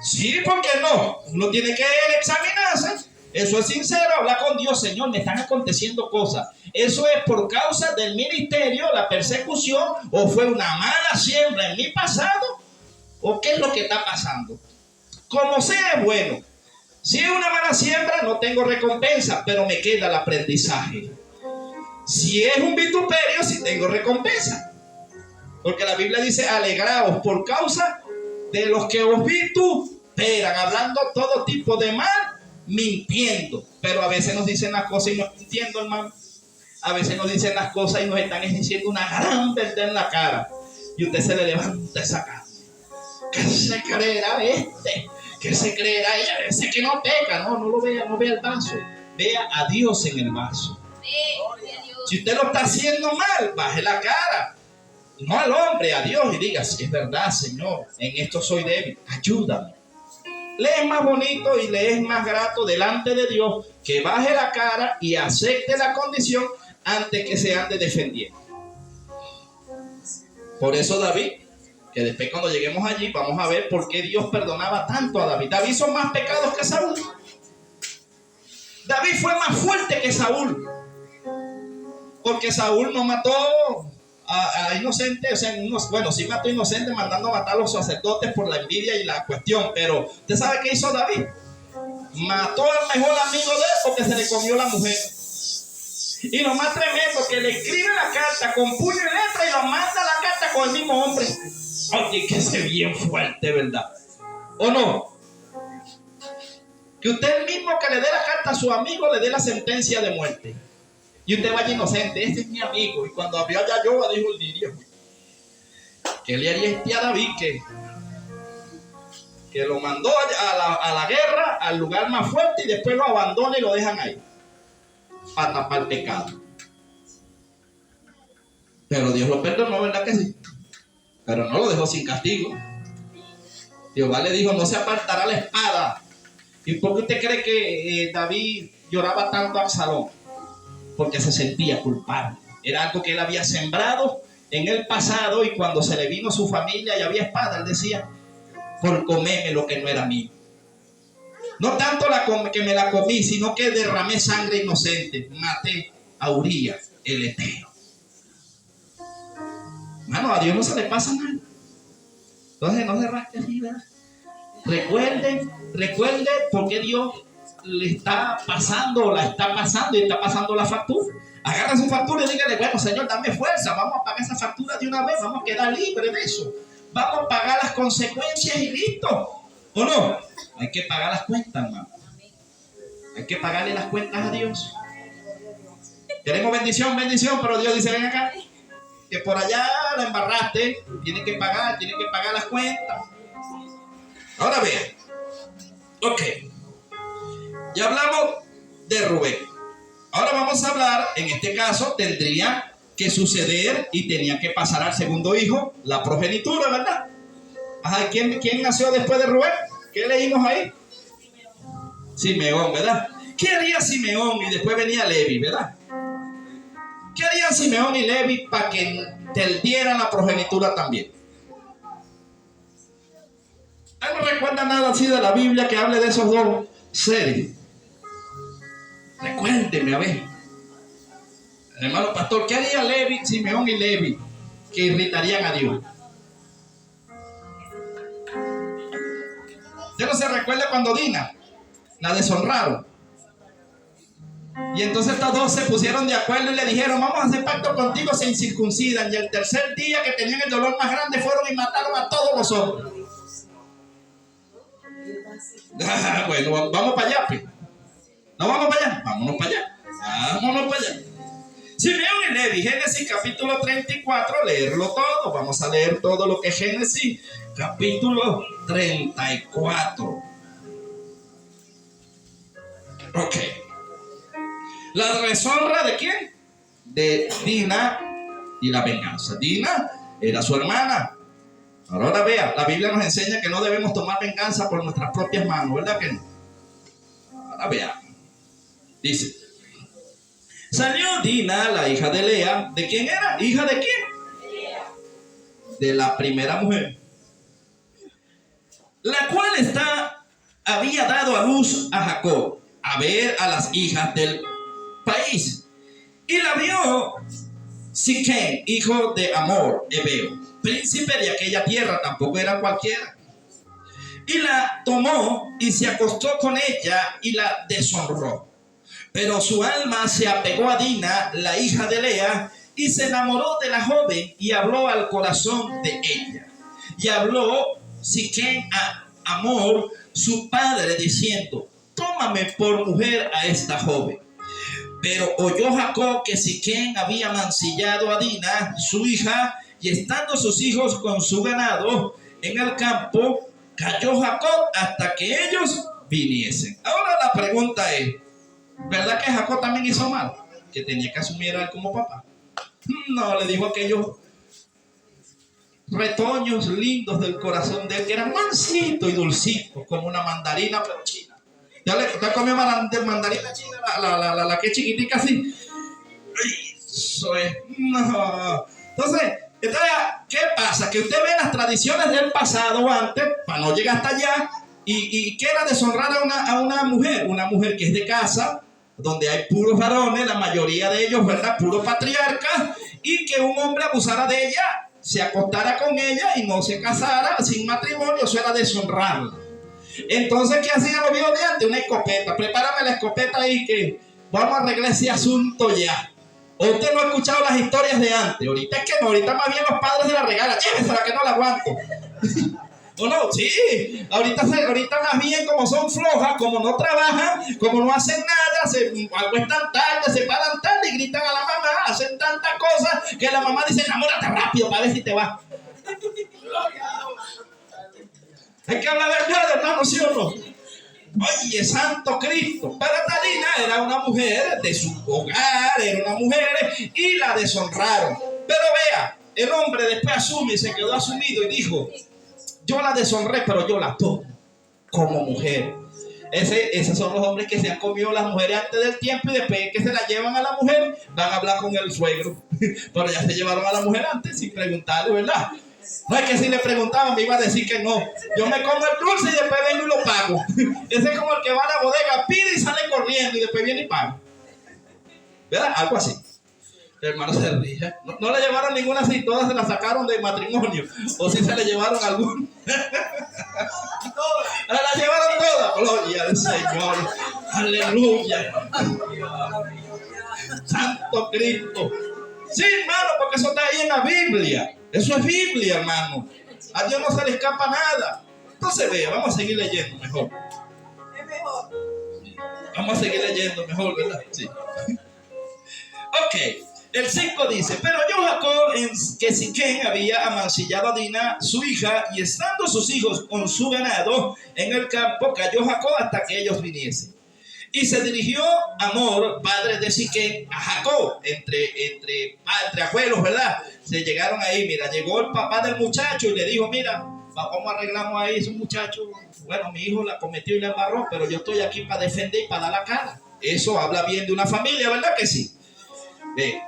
Sí, ¿por qué no? Uno tiene que examinarse. Eso es sincero, hablar con Dios. Señor, me están aconteciendo cosas. ¿Eso es por causa del ministerio, la persecución, o fue una mala siembra en mi pasado? ¿O qué es lo que está pasando? Como sea, es bueno. Si es una mala siembra, no tengo recompensa, pero me queda el aprendizaje. Si es un vituperio, sí tengo recompensa. Porque la Biblia dice, alegraos por causa de los que os vituperan, hablando todo tipo de mal, mintiendo. Pero a veces nos dicen las cosas y no entiendo, hermano. A veces nos dicen las cosas y nos están diciendo una gran verdad en la cara. Y usted se le levanta esa cara. ¿Qué se creerá este? ¿Qué se creerá ella? Ese que no peca. No lo vea, no vea el vaso. Vea a Dios en el vaso. Si usted lo está haciendo mal, baje la cara. No al hombre, a Dios, y diga, si es verdad, Señor, en esto soy débil, ayúdame. Le es más bonito y le es más grato delante de Dios que baje la cara y acepte la condición antes que se ande defendiendo. Por eso David, que después cuando lleguemos allí vamos a ver por qué Dios perdonaba tanto a David. David hizo más pecados que Saúl. David fue más fuerte que Saúl, porque Saúl no mató a inocentes, o sea, bueno, sí mató a inocentes mandando a matar a los sacerdotes por la envidia y la cuestión, pero ¿usted sabe qué hizo David? Mató al mejor amigo de él porque se le comió la mujer. Y lo más tremendo, que le escribe la carta con puño y letra y lo manda la carta con el mismo hombre. Oye, que se bien fuerte, ¿verdad? ¿O no? Que usted mismo que le dé la carta a su amigo le dé la sentencia de muerte. Y usted vaya inocente, este es mi amigo. Y cuando abrió allá yo, dijo el Lidia, ¿qué le haría este a David? Que lo mandó a la guerra, al lugar más fuerte, y después lo abandona y lo dejan ahí para tapar el pecado. Pero Dios lo perdonó, ¿verdad que sí? Pero no lo dejó sin castigo. Jehová le dijo, no se apartará la espada. ¿Y por qué usted cree que David lloraba tanto a Absalón? Porque se sentía culpable. Era algo que él había sembrado en el pasado, y cuando se le vino su familia y había espada, él decía, por comerme lo que no era mío. No tanto que me la comí, sino que derramé sangre inocente. Maté a Urías, el heteo. Hermano, a Dios no se le pasa nada. Entonces no se rasque así, ¿verdad? Recuerde por qué Dios le está pasando, la está pasando y está pasando la factura. Agarra su factura y dígale, bueno, Señor, dame fuerza, vamos a pagar esa factura de una vez, vamos a quedar libres de eso. Vamos a pagar las consecuencias y listo. ¿O no? Hay que pagar las cuentas, hermano. Hay que pagarle las cuentas a Dios. Queremos bendición, pero Dios dice, ven acá, que por allá la embarraste, tiene que pagar las cuentas. Ahora vean. Ok. Ya hablamos de Rubén. Ahora vamos a hablar, en este caso, tendría que suceder y tenía que pasar al segundo hijo, la progenitura, ¿verdad? Ajá, ¿quién nació después de Rubén? ¿Qué leímos ahí? Simeón, ¿verdad? ¿Qué haría Simeón? Y después venía Levi, ¿verdad? ¿Qué harían Simeón y Levi para que te dieran la progenitura también? ¿Usted no recuerda nada así de la Biblia que hable de esos dos seres? Recuérdeme, a ver. Hermano pastor, ¿qué haría Levi, Simeón y Levi que irritarían a Dios? ¿Usted no se recuerda cuando Dina la deshonraron? Y entonces estos dos se pusieron de acuerdo y le dijeron, vamos a hacer pacto contigo, se incircuncidan. Y el tercer día que tenían el dolor más grande fueron y mataron a todos los hombres. Bueno, vamos para allá, pues. ¿No vamos para allá? Vámonos para allá. Vámonos para allá. Simeón y Levi, Génesis capítulo 34, leerlo todo. Vamos a leer todo lo que es Génesis capítulo 34. Ok. ¿La deshonra de quién? De Dina y la venganza. Dina era su hermana. Ahora vea, la Biblia nos enseña que no debemos tomar venganza por nuestras propias manos, ¿verdad que no? Ahora vea. Dice, salió Dina, la hija de Lea. ¿De quién era? ¿Hija de quién? De la primera mujer, la cual había dado a luz a Jacob, a ver a las hijas del país. Y la vio Siquem, hijo de Amor, Ebeo, príncipe de aquella tierra, tampoco era cualquiera. Y la tomó y se acostó con ella y la deshonró. Pero su alma se apegó a Dina, la hija de Lea, y se enamoró de la joven y habló al corazón de ella. Y habló Siquem a Amor, su padre, diciendo, tómame por mujer a esta joven. Pero oyó Jacob que Siquem había mancillado a Dina, su hija, y estando sus hijos con su ganado en el campo, cayó Jacob hasta que ellos viniesen. Ahora la pregunta es, ¿verdad que Jacob también hizo mal? Que tenía que asumir a él como papá. No, le dijo aquellos retoños lindos del corazón de él, que eran mansitos y dulcitos, como una mandarina pero china. ¿Usted comió mandarina china? La que es chiquitica así. Eso es. No. Entonces, ¿qué pasa? Que usted ve las tradiciones del pasado antes, para no llegar hasta allá, y que era deshonrar a una mujer que es de casa, donde hay puros varones, la mayoría de ellos, ¿verdad? Puros patriarcas, y que un hombre abusara de ella, se acostara con ella y no se casara sin matrimonio, eso era deshonrarla. Entonces, ¿qué hacían los viejos de antes? Una escopeta. Prepárame la escopeta ahí que vamos a arreglar ese asunto ya. Usted no ha escuchado las historias de antes. Ahorita es que no, ahorita más bien los padres se la regalan. Llévesela que no la aguanto. ¿O no? Sí. Ahorita más bien como son flojas, como no trabajan, como no hacen nada, se acuestan tarde, se paran tarde y gritan a la mamá, hacen tantas cosas que la mamá dice, enamórate rápido para ver si te vas. Hay que hablar verdad, hermano, ¿sí o no? Oye, santo Cristo. Pero Dina era una mujer de su hogar, era una mujer y la deshonraron. Pero vea, el hombre después asume y se quedó asumido y dijo, yo la deshonré, pero yo la tomo como mujer. Esos son los hombres que se han comido las mujeres antes del tiempo y después que se la llevan a la mujer, van a hablar con el suegro. Pero ya se llevaron a la mujer antes sin preguntarle, ¿verdad? No es que si le preguntaban me iba a decir que no. Yo me como el dulce y después vengo y lo pago. Ese es como el que va a la bodega, pide y sale corriendo y después viene y paga. ¿Verdad? Algo así. El hermano se ríe. No le llevaron ninguna así, todas se la sacaron de matrimonio. O si se le llevaron alguna. La llevaron todas. Gloria al Señor. Aleluya. Santo Cristo. Sí, hermano, porque eso está ahí en la Biblia. Eso es Biblia, hermano. A Dios no se le escapa nada. Entonces vea, vamos a seguir leyendo mejor. Vamos a seguir leyendo mejor, ¿verdad? Sí. Ok, el 5 dice: pero yo Jacob, en que Siquén había amancillado a Dina, su hija, y estando sus hijos con su ganado en el campo, cayó Jacob hasta que ellos viniesen. Y se dirigió Hamor, padre de Siquén, a Jacob, entre abuelos, ¿verdad? Se llegaron ahí, mira, llegó el papá del muchacho y le dijo: mira, ¿cómo arreglamos ahí ese muchacho? Bueno, mi hijo la cometió y la embarró, pero yo estoy aquí para defender y para dar la cara. Eso habla bien de una familia, ¿verdad que sí? Ve.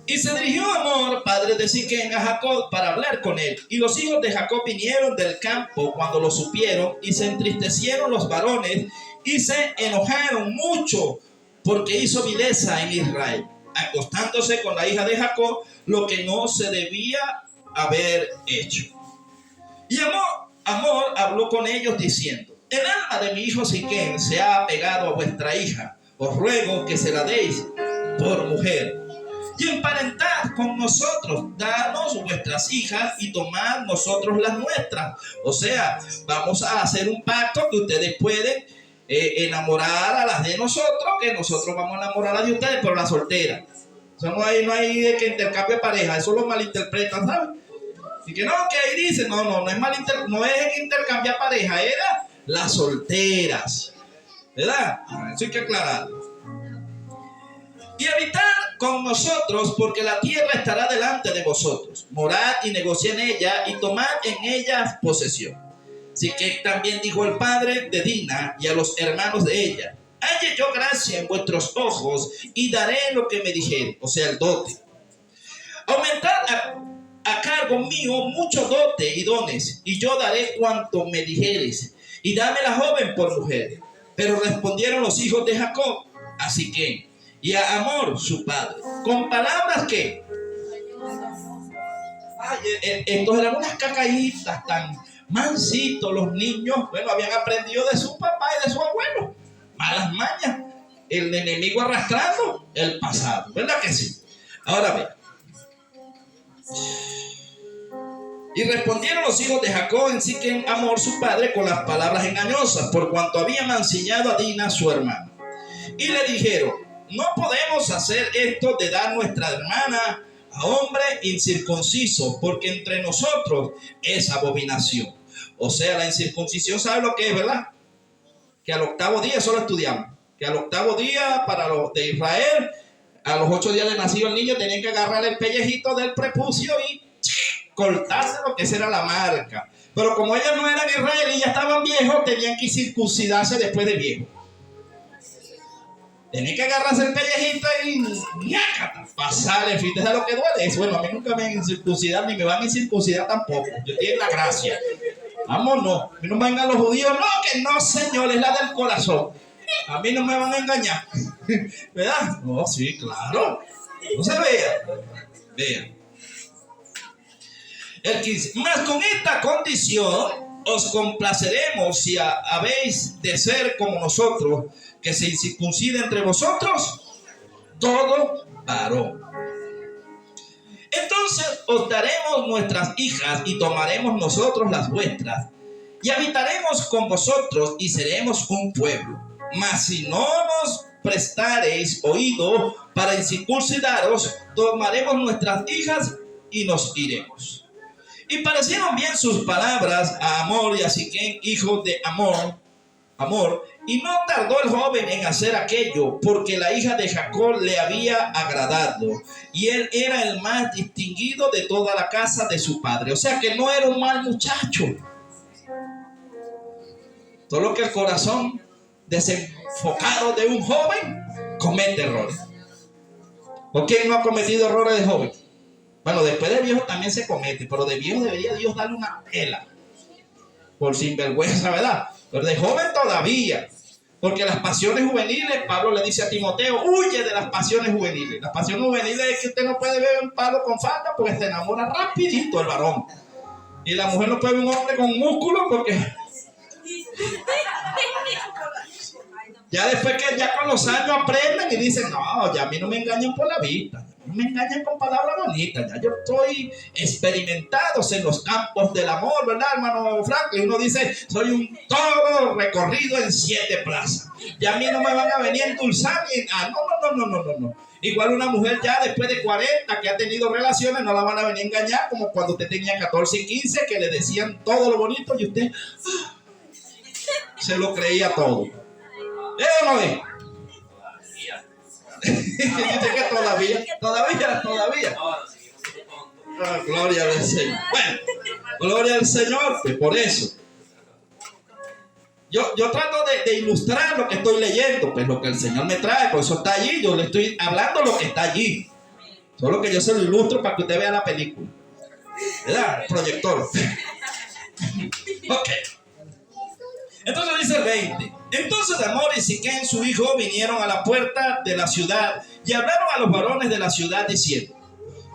Y se dirigió Hamor, padre de Siquén, a Jacob para hablar con él. Y los hijos de Jacob vinieron del campo cuando lo supieron, y se entristecieron los varones y se enojaron mucho porque hizo vileza en Israel, acostándose con la hija de Jacob, lo que no se debía haber hecho. Y Hamor habló con ellos diciendo: el alma de mi hijo Siquén se ha apegado a vuestra hija, os ruego que se la deis por mujer, y emparentad con nosotros, danos vuestras hijas y tomad nosotros las nuestras. O sea, vamos a hacer un pacto que ustedes pueden enamorar a las de nosotros, que nosotros vamos a enamorar a las de ustedes, pero las solteras. O sea, no hay de que intercambie pareja, eso lo malinterpretan, ¿sabes? Y que no, que ahí dice, no es intercambiar pareja, era las solteras, ¿verdad? Eso hay que aclararlo. Y habitar con nosotros, porque la tierra estará delante de vosotros. Morad y negociad en ella, y tomad en ella posesión. Así que también dijo el padre de Dina y a los hermanos de ella: halle yo gracia en vuestros ojos, y daré lo que me dijere, o sea, el dote. Aumentad a cargo mío mucho dote y dones, y yo daré cuanto me dijeres, y dame la joven por mujer. Pero respondieron los hijos de Jacob a Siquén y a Hamor su padre, con palabras que estos eran unas cacaitas tan mansitos. Los niños, bueno, habían aprendido de su papá y de su abuelo malas mañas, el enemigo arrastrando el pasado, ¿verdad que sí? Ahora ve. Y respondieron los hijos de Jacob en Siquén a Hamor su padre con las palabras engañosas, por cuanto había mancillado a Dina su hermana. Y le dijeron: no podemos hacer esto de dar nuestra hermana a hombre incircunciso, porque entre nosotros es abominación. O sea, la incircuncisión, ¿sabe lo que es, verdad? Que al octavo día, eso lo estudiamos, que al octavo día para los de Israel, a los 8 días de nacido el niño, tenían que agarrar el pellejito del prepucio y cortarse lo que era la marca. Pero como ellos no eran Israel y ya estaban viejos, tenían que circuncidarse después de viejos. Tenían que agarrarse el pellejito y pasarle, fíjate de lo que duele. Eso, bueno, a mí nunca me han incircuncidado ni me van a incircuncidar tampoco. Yo tengo la gracia. Vámonos. A mí no me vengan los judíos. No, que no, Señor, es la del corazón. A mí no me van a engañar. ¿Verdad? No, sí, claro. No se vea. Vean. El 15. Mas con esta condición os complaceremos si habéis de ser como nosotros, que se incircuncide entre vosotros todo varón. Entonces os daremos nuestras hijas y tomaremos nosotros las vuestras, y habitaremos con vosotros y seremos un pueblo. Mas si no nos prestareis oído para incircuncidaros, tomaremos nuestras hijas y nos iremos. Y parecieron bien sus palabras a Hamor y a Siquén, hijos de Hamor, y no tardó el joven en hacer aquello, porque la hija de Jacob le había agradado, y él era el más distinguido de toda la casa de su padre. O sea que no era un mal muchacho. Todo lo que el corazón desenfocado de un joven comete errores. ¿O quién no ha cometido errores de joven? Bueno, después de viejo también se comete, pero de viejo debería Dios darle una pela por sinvergüenza, ¿verdad? Pero de joven todavía. Porque las pasiones juveniles, Pablo le dice a Timoteo, huye de las pasiones juveniles. Las pasiones juveniles es que usted no puede ver un palo con falda porque se enamora rapidito el varón. Y la mujer no puede ver un hombre con músculo porque ya después que ya con los años aprenden y dicen, no, ya a mí no me engañan por la vista. No me engañan con palabras bonitas, ya yo estoy experimentado en los campos del amor, ¿verdad, hermano Franklin? Uno dice, soy un toro recorrido en 7 plazas. Y a mí no me van a venir a endulzar. No. Igual una mujer ya después de 40 que ha tenido relaciones, no la van a venir a engañar como cuando usted tenía 14 y 15 que le decían todo lo bonito y usted se lo creía todo. ¿O no es? Dice que todavía. Gloria al Señor. Bueno, gloria al Señor. Pues por eso yo trato de ilustrar lo que estoy leyendo, pues lo que el Señor me trae, por eso está allí. Yo le estoy hablando lo que está allí. Solo que yo se lo ilustro para que usted vea la película, ¿verdad? El proyector. Ok. Entonces dice el 20. Entonces Amor y Siquem su hijo vinieron a la puerta de la ciudad y hablaron a los varones de la ciudad diciendo,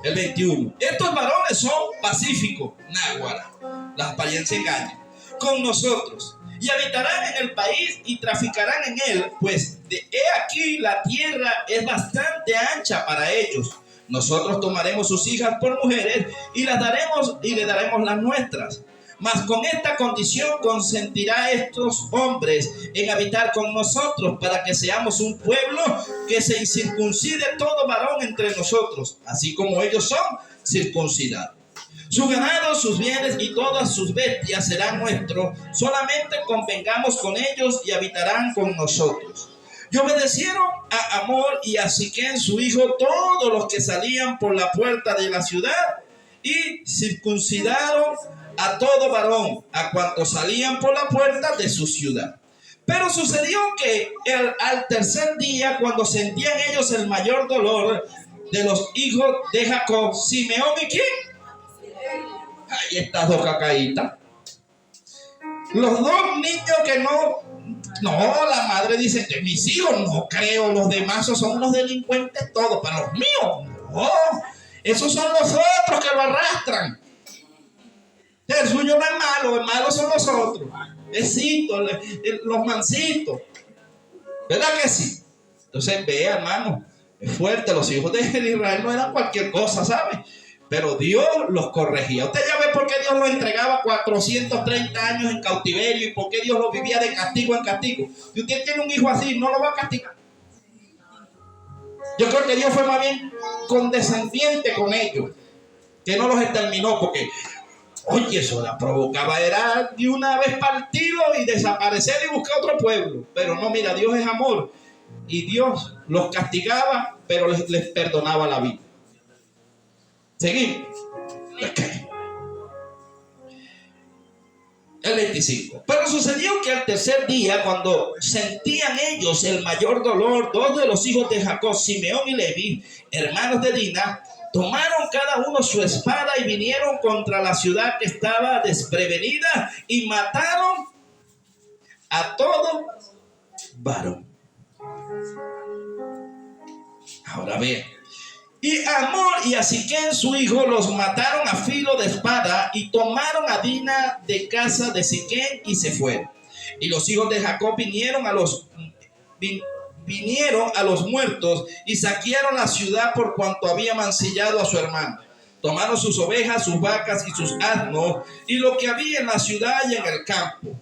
el 21, estos varones son pacíficos, náguara, la apariencia engaña, con nosotros, y habitarán en el país y traficarán en él, pues he aquí la tierra es bastante ancha para ellos. Nosotros tomaremos sus hijas por mujeres y las daremos y le daremos las nuestras. Mas con esta condición consentirá estos hombres en habitar con nosotros para que seamos un pueblo que se incircuncide todo varón entre nosotros, así como ellos son circuncidados. Su ganado, sus bienes y todas sus bestias serán nuestros, solamente convengamos con ellos y habitarán con nosotros. Y obedecieron a Amor y a Siquem su hijo todos los que salían por la puerta de la ciudad y circuncidaron a todo varón, a cuantos salían por la puerta de su ciudad. Pero sucedió que al tercer día, cuando sentían ellos el mayor dolor de los hijos de Jacob, Simeón y ¿quién? Ahí estas dos cacaitas. Los dos niños que no, la madre dice que mis hijos no creo, los demás son unos delincuentes todos, pero los míos no, esos son los otros que lo arrastran. El suyo no es malo, el malo son los otros. Besitos, los mansitos. ¿Verdad que sí? Entonces, vea, hermano, es fuerte. Los hijos de Israel no eran cualquier cosa, ¿sabe? Pero Dios los corregía. Usted ya ve por qué Dios los entregaba 430 años en cautiverio y por qué Dios los vivía de castigo en castigo. Si usted tiene un hijo así, no lo va a castigar. Yo creo que Dios fue más bien condescendiente con ellos, que no los exterminó, porque oye, eso la provocaba era de una vez partido y desaparecer y buscar otro pueblo. Pero no, mira, Dios es amor. Y Dios los castigaba, pero les perdonaba la vida. Seguimos. Okay. El 25. Pero sucedió que al tercer día, cuando sentían ellos el mayor dolor, dos de los hijos de Jacob, Simeón y Leví, hermanos de Dina, tomaron cada uno su espada y vinieron contra la ciudad que estaba desprevenida y mataron a todo varón. Ahora vean. Y Amor y a Siquem su hijo los mataron a filo de espada y tomaron a Dina de casa de Siquem y se fueron. Y los hijos de Jacob vinieron a los muertos y saquearon la ciudad por cuanto había mancillado a su hermano. Tomaron sus ovejas, sus vacas y sus asnos y lo que había en la ciudad y en el campo.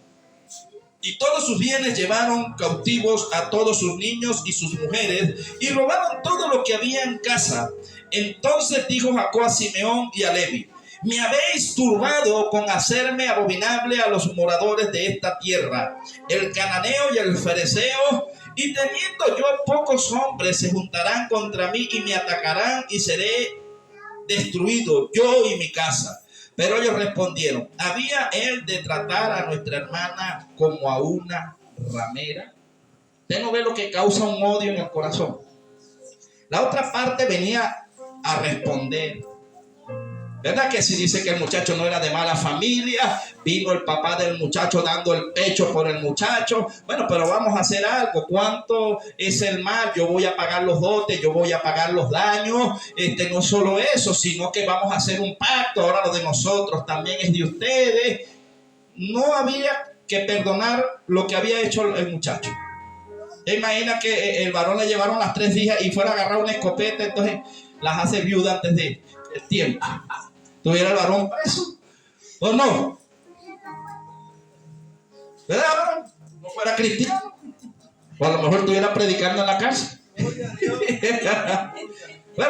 Y todos sus bienes llevaron cautivos a todos sus niños y sus mujeres y robaron todo lo que había en casa. Entonces dijo Jacob a Simeón y a Leví: me habéis turbado con hacerme abominable a los moradores de esta tierra, el cananeo y el fereceo, y teniendo yo pocos hombres se juntarán contra mí y me atacarán y seré destruido yo y mi casa. Pero ellos respondieron: ¿había él de tratar a nuestra hermana como a una ramera? Usted no ve lo que causa un odio en el corazón. La otra parte venía a responder: ¿Verdad que si dice que el muchacho no era de mala familia? Vino el papá del muchacho dando el pecho por el muchacho. Bueno, pero vamos a hacer algo. ¿Cuánto es el mal? Yo voy a pagar los dotes, yo voy a pagar los daños. No solo eso, sino que vamos a hacer un pacto. Ahora lo de nosotros también es de ustedes. No había que perdonar lo que había hecho el muchacho. Imagina que el varón le llevaron las 3 hijas y fuera a agarrar una escopeta, entonces las hace viuda antes del tiempo. ¿Tuviera el varón preso? ¿O no? ¿Verdad, varón? No fuera cristiano. O a lo mejor estuviera predicando en la cárcel. Pero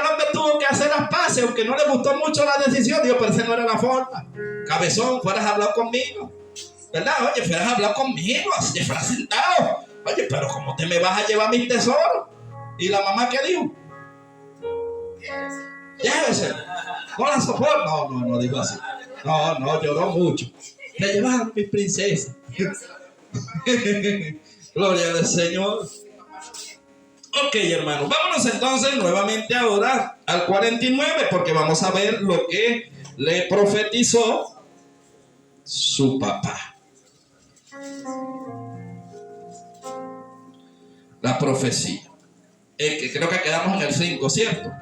el hombre tuvo que hacer las paces, aunque no le gustó mucho la decisión. Dios, pero esa no era la forma. Cabezón, fueras a hablar conmigo. ¿Verdad? Oye, fueras a hablar conmigo, así te fueras sentado. Oye, pero ¿cómo te me vas a llevar mis tesoros? ¿Y la mamá qué dijo? Llévese. No la soporto. No digo así. No, lloró mucho. Me llevaron mis princesas. Gloria al Señor. Ok, hermanos, vámonos entonces nuevamente ahora al 49, porque vamos a ver lo que le profetizó su papá. La profecía. Que creo que quedamos en el 5, ¿cierto?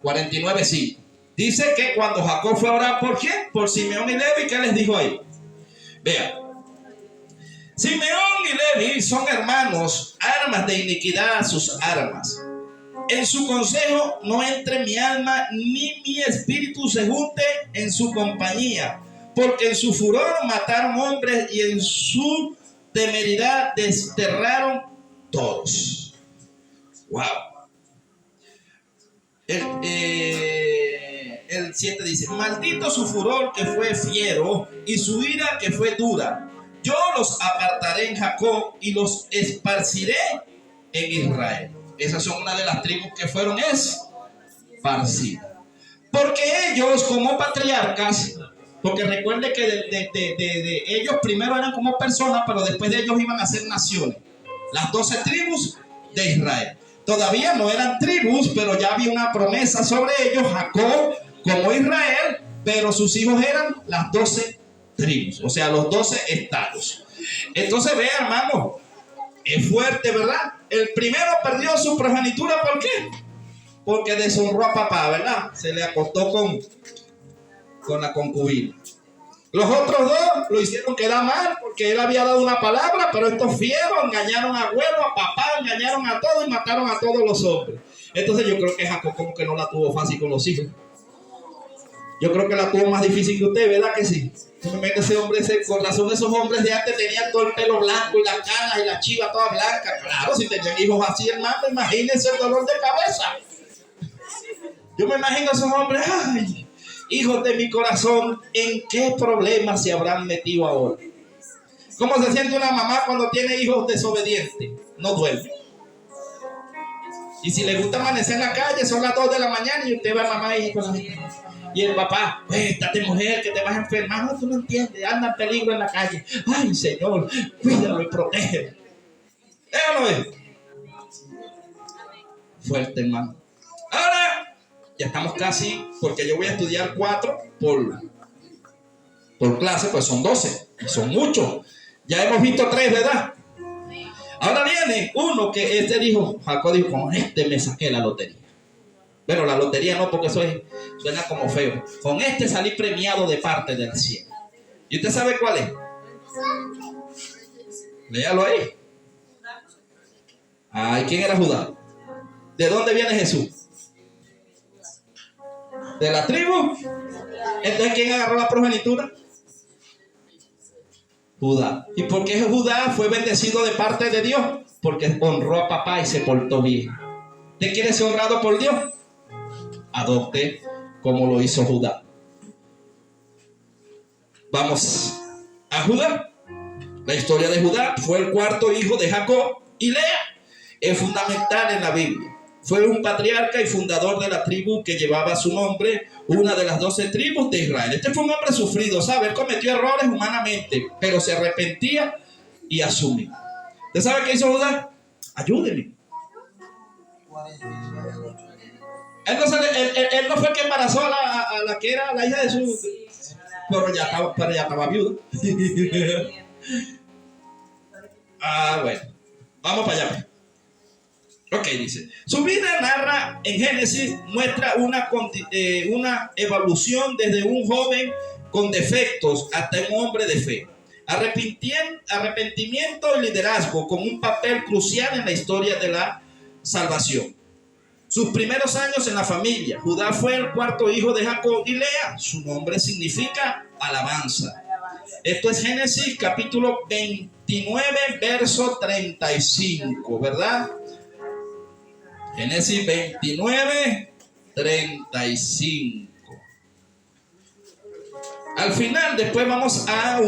49, sí. Dice que cuando Jacob fue a orar, ¿por quién? Por Simeón y Levi, ¿qué les dijo ahí? Vean. Simeón y Levi son hermanos, armas de iniquidad sus armas. En su consejo no entre mi alma, ni mi espíritu se junte en su compañía, porque en su furor mataron hombres y en su temeridad desterraron todos. Wow. El 7 dice: maldito su furor que fue fiero y su ira que fue dura. Yo los apartaré en Jacob y los esparciré en Israel. Esas son una de las tribus que fueron esparcidas. Porque ellos como patriarcas, porque recuerde que de ellos primero eran como personas, pero después de ellos iban a ser naciones. Las 12 tribus de Israel. Todavía no eran tribus, pero ya había una promesa sobre ellos, Jacob como Israel, pero sus hijos eran las 12 tribus, o sea, los 12 estados. Entonces, vean, hermano, es fuerte, ¿verdad? El primero perdió su progenitura, ¿por qué? Porque deshonró a papá, ¿verdad? Se le acostó con la concubina. Los otros 2 lo hicieron quedar mal porque él había dado una palabra, pero estos fieros engañaron a abuelo, a papá, engañaron a todos y mataron a todos los hombres. Entonces yo creo que Jacob como que no la tuvo fácil con los hijos. Yo creo que la tuvo más difícil que usted, ¿verdad que sí? Ese hombre, con razón, esos hombres de antes tenían todo el pelo blanco y las canas y la chiva toda blanca. Claro, si tenían hijos así, hermano, imagínense el dolor de cabeza. Yo me imagino a esos hombres, ay, hijos de mi corazón, ¿en qué problemas se habrán metido ahora? ¿Cómo se siente una mamá cuando tiene hijos desobedientes? No duerme. Y si le gusta amanecer en la calle, son las 2 de la mañana y usted va a mamá y con la y el papá, estate mujer que te vas a enfermar. No, tú no entiendes, anda en peligro en la calle. Ay, Señor, cuídalo y protégelo. Déjalo ver. Fuerte, hermano. Ahora, ya estamos casi, porque yo voy a estudiar 4 por clase, pues son 12, son muchos. Ya hemos visto 3, ¿verdad? Ahora viene uno que dijo, Jacob dijo, con me saqué la lotería. Pero la lotería no, porque eso suena como feo. Con salí premiado de parte del cielo. ¿Y usted sabe cuál es? Léalo ahí. Ay, ¿quién era Judá? ¿De dónde viene Jesús? ¿De la tribu? Entonces, ¿quién agarró la progenitura? Judá. ¿Y por qué Judá fue bendecido de parte de Dios? Porque honró a papá y se portó bien. ¿Usted quiere ser honrado por Dios? Adopte como lo hizo Judá. Vamos a Judá. La historia de Judá fue el 4º hijo de Jacob y Lea. Es fundamental en la Biblia. Fue un patriarca y fundador de la tribu que llevaba su nombre, una de las 12 tribus de Israel. Este fue un hombre sufrido, ¿sabe? Él cometió errores humanamente, pero se arrepentía y asumía. ¿Usted sabe qué hizo Judá? Ayúdeme. Entonces, él no fue el que embarazó a la que era la hija de su... Pero ya estaba viuda. Bueno, vamos para allá. Ok, dice. Su vida narra en Génesis, muestra una evolución desde un joven con defectos hasta un hombre de fe. Arrepentimiento y liderazgo con un papel crucial en la historia de la salvación. Sus primeros años en la familia. Judá fue el cuarto hijo de Jacob y Lea. Su nombre significa alabanza. Esto es Génesis capítulo 29, verso 35, ¿verdad? Génesis 29, 35. Al final, después vamos a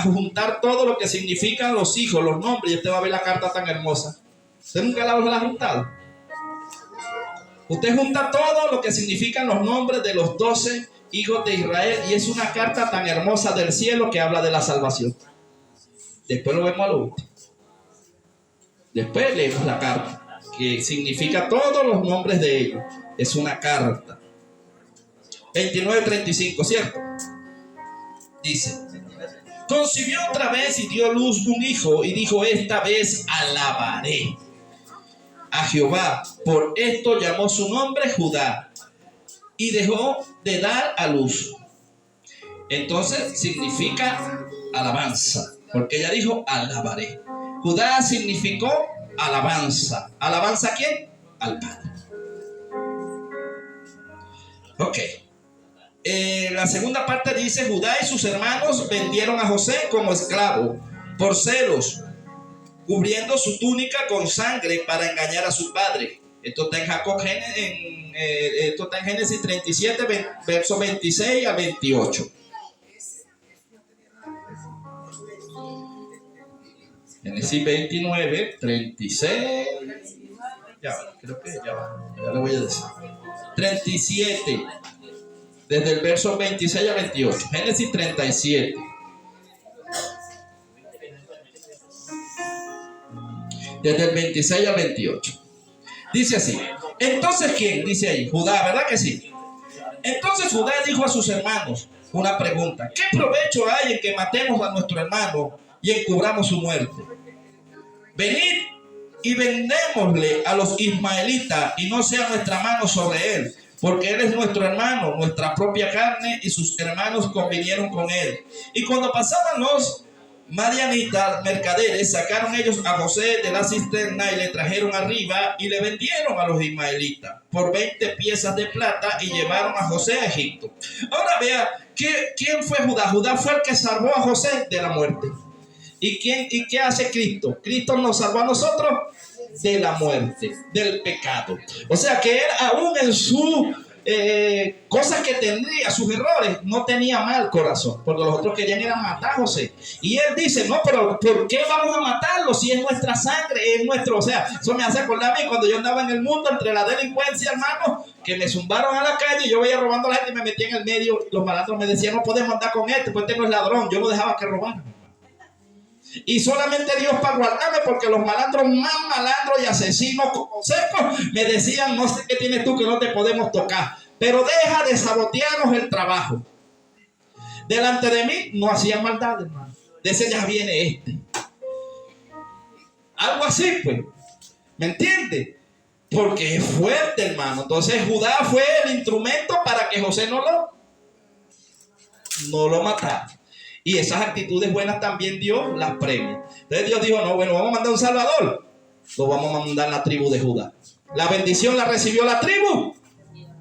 juntar todo lo que significan los hijos, los nombres. Y usted va a ver la carta tan hermosa. ¿Usted nunca la ha juntado? Usted junta todo lo que significan los nombres de los 12 hijos de Israel. Y es una carta tan hermosa del cielo que habla de la salvación. Después lo vemos a lo último. Después leemos la carta, que significa todos los nombres de ellos. Es una carta. 29:35, ¿cierto? Dice: concibió otra vez y dio a luz un hijo, y dijo: esta vez alabaré a Jehová. Por esto llamó su nombre Judá, y dejó de dar a luz. Entonces significa alabanza, porque ella dijo: alabaré. Judá significó alabanza. ¿Alabanza a quién? Al Padre. Ok. La segunda parte dice: Judá y sus hermanos vendieron a José como esclavo por celos, cubriendo su túnica con sangre para engañar a su padre. Esto está en esto está en Génesis 37, versos 26 a 28. Génesis 29, 36. Creo que ya le voy a decir. 37. Desde el verso 26 a 28. Génesis 37. Desde el 26 al 28. Dice así: entonces, ¿quién? Dice ahí, Judá, ¿verdad que sí? Entonces Judá dijo a sus hermanos una pregunta: ¿qué provecho hay en que matemos a nuestro hermano y encubramos su muerte? Venid y vendémosle a los ismaelitas, y no sea nuestra mano sobre él, porque él es nuestro hermano, nuestra propia carne, y sus hermanos convinieron con él. Y cuando pasaban los madianitas mercaderes, sacaron ellos a José de la cisterna y le trajeron arriba y le vendieron a los ismaelitas por 20 piezas de plata, y llevaron a José a Egipto. Ahora vea, ¿quién fue Judá? Judá fue el que salvó a José de la muerte. ¿Y qué hace Cristo? Cristo nos salvó a nosotros de la muerte, del pecado. O sea que él, aún en sus cosas que tendría, sus errores, no tenía mal corazón, porque los otros querían era matar a José. Y él dice: no, pero ¿por qué vamos a matarlo si es nuestra sangre, es nuestro? O sea, eso me hace acordar a mí cuando yo andaba en el mundo entre la delincuencia, hermano, que me zumbaron a la calle y yo veía robando a la gente y me metía en el medio. Los malandros me decían: no podemos andar con este, pues este no es ladrón. Yo no dejaba que robaran. Y solamente Dios para guardarme, porque los malandros más malandros y asesinos como secos me decían: no sé qué tienes tú que no te podemos tocar, pero deja de sabotearnos el trabajo. Delante de mí no hacían maldad, hermano. De ese ya viene este. Algo así, pues. ¿Me entiende? Porque es fuerte, hermano. Entonces Judá fue el instrumento para que José no lo matara. Y esas actitudes buenas también Dios las premia. Entonces Dios dijo: no, bueno, vamos a mandar un Salvador. Lo vamos a mandar la tribu de Judá. La bendición la recibió la tribu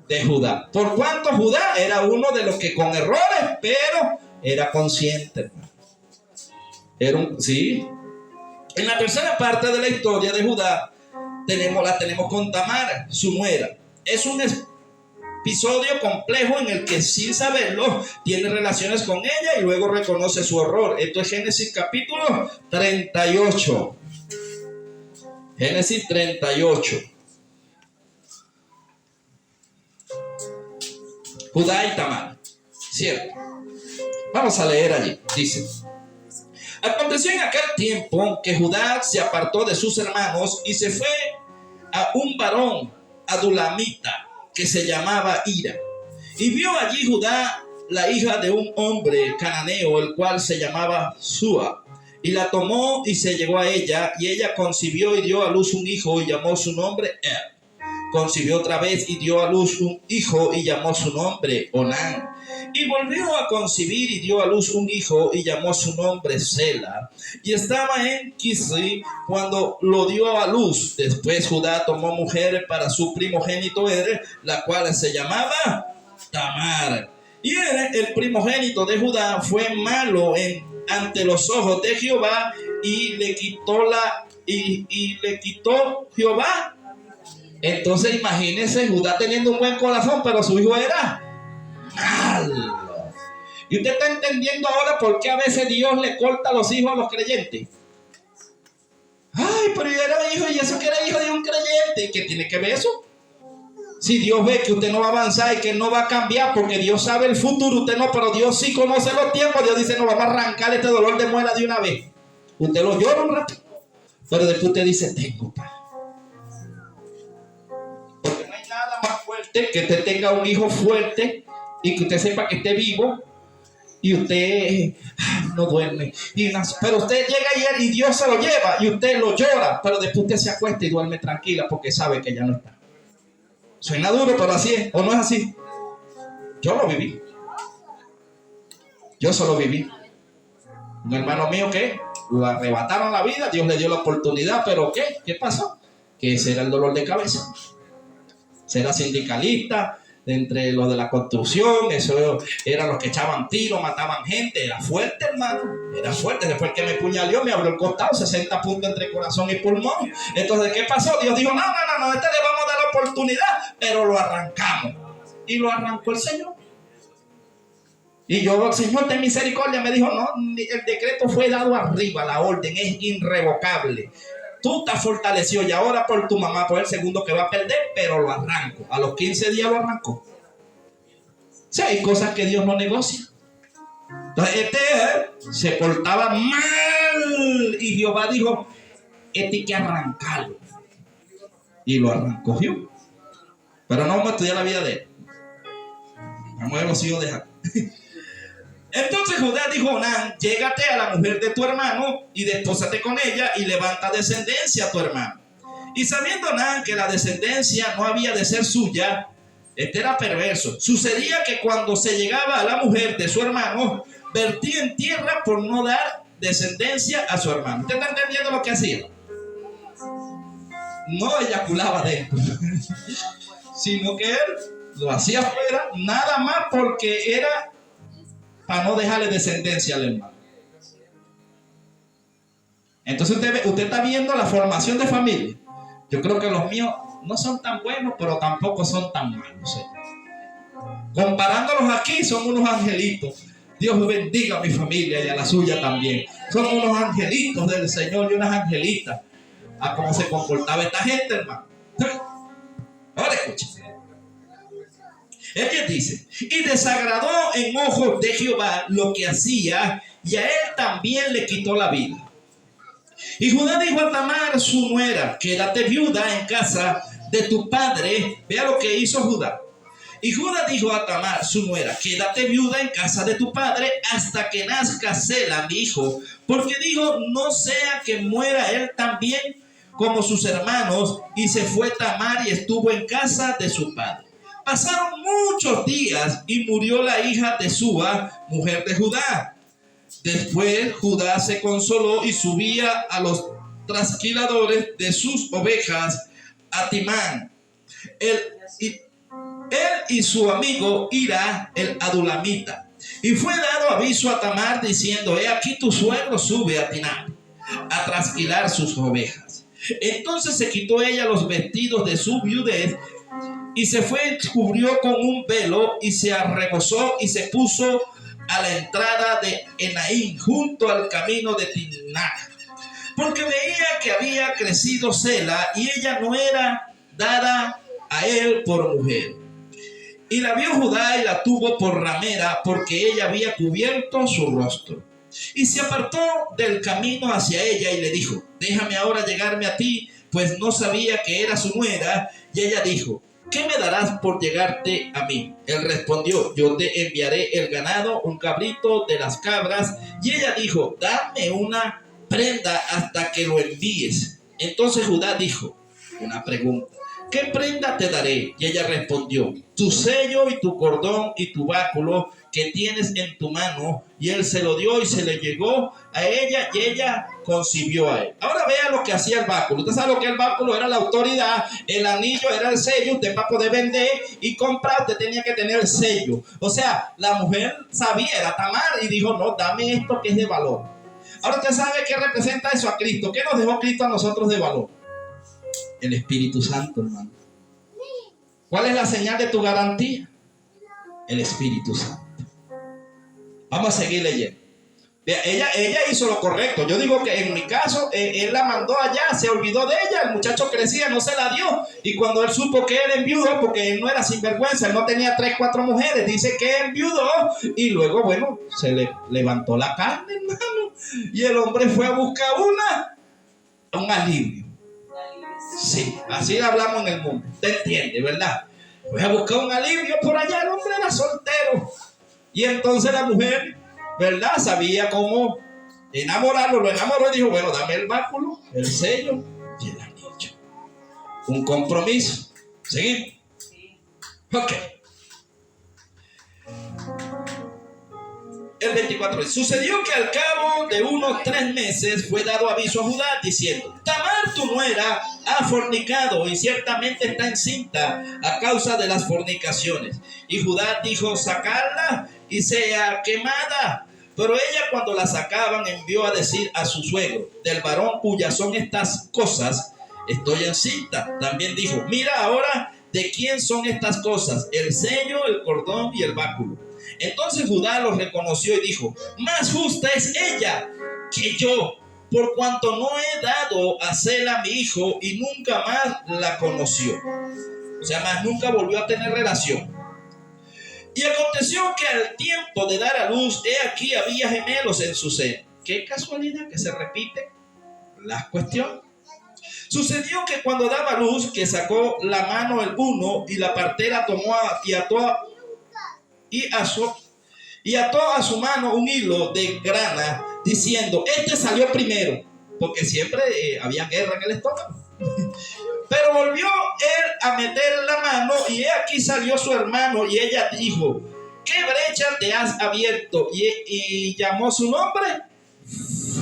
de Judá. Por cuanto Judá era uno de los que con errores, pero era consciente. Sí. En la tercera parte de la historia de Judá la tenemos con Tamar, su nuera. Es un episodio complejo en el que, sin saberlo, tiene relaciones con ella y luego reconoce su error. Esto es Génesis capítulo 38. Génesis 38. Judá y Tamar, ¿cierto? Vamos a leer allí. Dice: aconteció en aquel tiempo que Judá se apartó de sus hermanos y se fue a un varón adulamita que se llamaba Ira, Y vio allí Judá la hija de un hombre cananeo, el cual se llamaba Súa. Y la tomó y se llegó a ella, y ella concibió y dio a luz un hijo, y llamó su nombre Er. Concibió otra vez y dio a luz un hijo, y llamó su nombre Onán. Y volvió a concebir y dio a luz un hijo, y llamó su nombre Sela. Y estaba en Kisri cuando lo dio a luz. Después Judá tomó mujer para su primogénito Er, la cual se llamaba Tamar. Y Er, el primogénito de Judá, fue malo ante los ojos de Jehová, y le quitó Jehová. Entonces imagínense Judá teniendo un buen corazón, pero su hijo era malo. Y usted está entendiendo ahora por qué a veces Dios le corta los hijos a los creyentes. Ay, pero yo era hijo, y eso que era hijo de un creyente. ¿Qué tiene que ver eso? Si Dios ve que usted no va a avanzar y que no va a cambiar, porque Dios sabe el futuro, usted no, pero Dios sí conoce los tiempos. Dios dice, no, vamos a arrancar este dolor de muela de una vez. Usted lo llora un rato, pero después usted dice, tengo paz. Porque no hay nada más fuerte que usted tenga un hijo fuerte y que usted sepa que esté vivo y usted no duerme. Pero usted llega y Dios se lo lleva y usted lo llora, pero después usted se acuesta y duerme tranquila porque sabe que ya no está. Suena duro, pero así es, ¿o no es así? Yo lo viví. Yo solo viví. Un hermano mío que lo arrebataron la vida, Dios le dio la oportunidad, pero ¿qué pasó? Que ese era el dolor de cabeza. Era sindicalista, entre los de la construcción, eso eran los que echaban tiros, mataban gente, era fuerte, hermano, era fuerte. Después que me puñaleó, me abrió el costado, 60 puntos entre corazón y pulmón. Entonces, ¿qué pasó? Dios dijo, no, este le vamos a dar la oportunidad, pero lo arrancamos. Y lo arrancó el Señor. Y yo, el Señor de misericordia, me dijo, no, el decreto fue dado arriba, la orden es irrevocable. Tú estás fortalecido y ahora por tu mamá, por el segundo que va a perder, pero lo arranco. A los 15 días lo arrancó. O sea, hay cosas que Dios no negocia. Entonces, se portaba mal y Jehová dijo, hay que arrancarlo. Y lo arrancó Jehová. Pero no vamos a estudiar la vida de él. Vamos a ver los hijos de Jacob. Entonces Judá dijo a Onán, llégate a la mujer de tu hermano y despósate con ella y levanta descendencia a tu hermano. Y sabiendo Onán que la descendencia no había de ser suya, este era perverso. Sucedía que cuando se llegaba a la mujer de su hermano, vertía en tierra por no dar descendencia a su hermano. ¿Usted está entendiendo lo que hacía? No eyaculaba dentro, sino que él lo hacía afuera, nada más porque era para no dejarle descendencia al hermano. Entonces usted está viendo la formación de familia. Yo creo que los míos no son tan buenos, pero tampoco son tan malos. Comparándolos aquí, son unos angelitos. Dios bendiga a mi familia y a la suya también. Son unos angelitos del Señor y unas angelitas. A cómo se comportaba esta gente, hermano. Ahora escuchen. Él dice, y desagradó en ojos de Jehová lo que hacía, y a él también le quitó la vida. Y Judá dijo a Tamar, su nuera, quédate viuda en casa de tu padre. Vea lo que hizo Judá. Y Judá dijo a Tamar, su nuera, quédate viuda en casa de tu padre hasta que nazca Sela, mi hijo, porque dijo, no sea que muera él también como sus hermanos. Y se fue Tamar y estuvo en casa de su padre. Pasaron muchos días y murió la hija de Súa, mujer de Judá. Después Judá se consoló y subía a los trasquiladores de sus ovejas a Timán. Él y su amigo Hira, el adulamita. Y fue dado aviso a Tamar diciendo, he aquí tu suegro sube a Timán a trasquilar sus ovejas. Entonces se quitó ella los vestidos de su viudez y se fue, cubrió con un velo y se arrebozó y se puso a la entrada de Enaim, junto al camino de Timnach, porque veía que había crecido Sela y ella no era dada a él por mujer. Y la vio Judá y la tuvo por ramera, porque ella había cubierto su rostro. Y se apartó del camino hacia ella y le dijo, déjame ahora llegarme a ti, pues no sabía que era su nuera. Y ella dijo, ¿qué me darás por llegarte a mí? Él respondió, yo te enviaré el ganado, un cabrito de las cabras. Y ella dijo, dame una prenda hasta que lo envíes. Entonces Judá dijo, una pregunta, ¿qué prenda te daré? Y ella respondió, tu sello y tu cordón y tu báculo que tienes en tu mano. Y él se lo dio y se le llegó a ella y ella concibió a él. Ahora vea lo que hacía el báculo. Usted sabe lo que el báculo era, la autoridad, el anillo era el sello. Usted para poder vender y comprar, usted tenía que tener el sello. O sea, la mujer sabía, era Tamar, y dijo, no, dame esto que es de valor. Ahora usted sabe qué representa eso a Cristo. ¿Qué nos dejó Cristo a nosotros de valor? El Espíritu Santo, hermano. ¿Cuál es la señal de tu garantía? El Espíritu Santo. Vamos a seguir leyendo. Ella hizo lo correcto. Yo digo que en mi caso, él la mandó allá, se olvidó de ella, el muchacho crecía, no se la dio. Y cuando él supo que él enviudó, porque él no era sinvergüenza, él no tenía 3, 4 mujeres, dice que enviudó. Y luego, bueno, se le levantó la carne, hermano. Y el hombre fue a buscar un alivio. Sí, así hablamos en el mundo. Usted entiende, ¿verdad? Fue a buscar un alivio por allá, el hombre era soltero. Y entonces la mujer, ¿verdad? Sabía cómo enamorarlo, lo enamoró y dijo, bueno, dame el báculo, el sello y el anillo. Un compromiso. ¿Seguimos? Ok. El 24 dice, sucedió que al cabo de unos 3 meses fue dado aviso a Judá diciendo, Tamar tu nuera ha fornicado y ciertamente está encinta a causa de las fornicaciones. Y Judá dijo, sacarla y sea quemada. Pero ella, cuando la sacaban, envió a decir a su suegro, del varón cuyas son estas cosas, estoy encinta. También dijo, mira ahora de quién son estas cosas, el sello, el cordón y el báculo. Entonces Judá los reconoció y dijo, más justa es ella que yo, por cuanto no he dado a Sela mi hijo, y nunca más la conoció. O sea, más nunca volvió a tener relación. Y aconteció que al tiempo de dar a luz, he aquí había gemelos en su seno. Qué casualidad que se repiten las cuestiones. Sucedió que cuando daba luz, que sacó la mano el uno, y la partera tomó y ató a su mano un hilo de grana, diciendo, este salió primero, porque siempre había guerra en el estómago. Pero volvió él a meter la mano, y he aquí salió su hermano, y ella dijo, ¿qué brecha te has abierto? Y llamó su nombre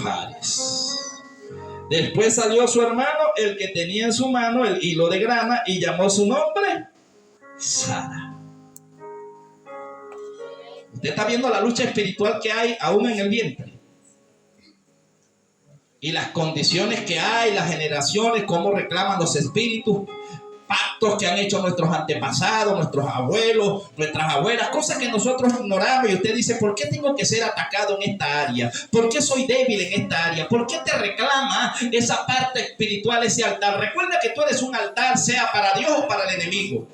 Fares. Después salió su hermano, el que tenía en su mano el hilo de grana, y llamó su nombre Sara. Usted está viendo la lucha espiritual que hay aún en el vientre. Y las condiciones que hay, las generaciones, cómo reclaman los espíritus, pactos que han hecho nuestros antepasados, nuestros abuelos, nuestras abuelas, cosas que nosotros ignoramos. Y usted dice, ¿por qué tengo que ser atacado en esta área? ¿Por qué soy débil en esta área? ¿Por qué te reclama esa parte espiritual, ese altar? Recuerda que tú eres un altar, sea para Dios o para el enemigo.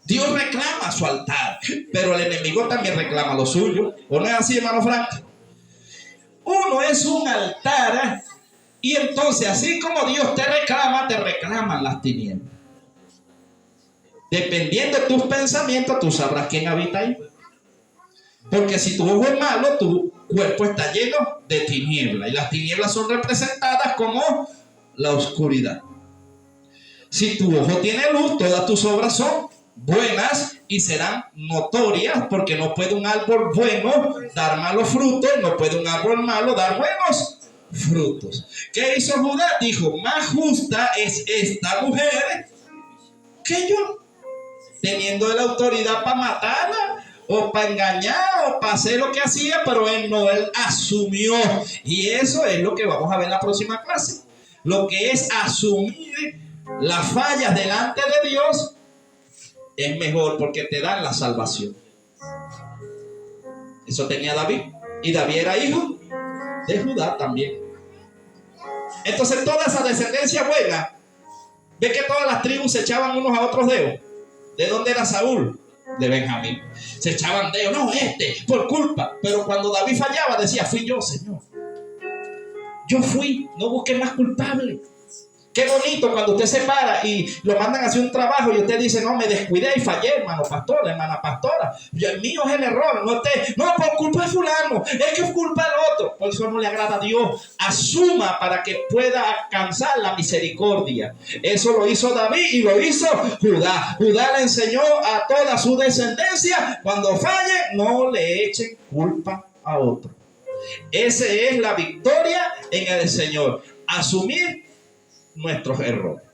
Dios reclama su altar, pero el enemigo también reclama lo suyo. ¿O no es así, hermano Frank? Uno es un altar, y entonces así como Dios te reclaman las tinieblas. Dependiendo de tus pensamientos, tú sabrás quién habita ahí. Porque si tu ojo es malo, tu cuerpo está lleno de tinieblas, y las tinieblas son representadas como la oscuridad. Si tu ojo tiene luz, todas tus obras son buenas y serán notorias, porque no puede un árbol bueno dar malos frutos, no puede un árbol malo dar buenos frutos. ¿Qué hizo Judá? Dijo, más justa es esta mujer que yo, teniendo la autoridad para matarla o para engañar o para hacer lo que hacía, pero él asumió. Y eso es lo que vamos a ver en la próxima clase. Lo que es asumir las fallas delante de Dios es mejor, porque te dan la salvación. Eso tenía David, y David era hijo de Judá también. Entonces toda esa descendencia buena, ve que todas las tribus se echaban unos a otros dedos. ¿De dónde era Saúl? De Benjamín. Se echaban dedos, no, por culpa. Pero cuando David fallaba decía, fui yo, Señor. Yo fui, no busqué más culpable. Qué bonito cuando usted se para y lo mandan a hacer un trabajo y usted dice, no, me descuidé y fallé, hermano pastor, hermana pastora. Y el mío es el error. No, por culpa de fulano, es que es culpa del otro. Por eso no le agrada a Dios. Asuma para que pueda alcanzar la misericordia. Eso lo hizo David y lo hizo Judá. Judá le enseñó a toda su descendencia, cuando falle, no le echen culpa a otro. Esa es la victoria en el Señor. Asumir nuestros errores.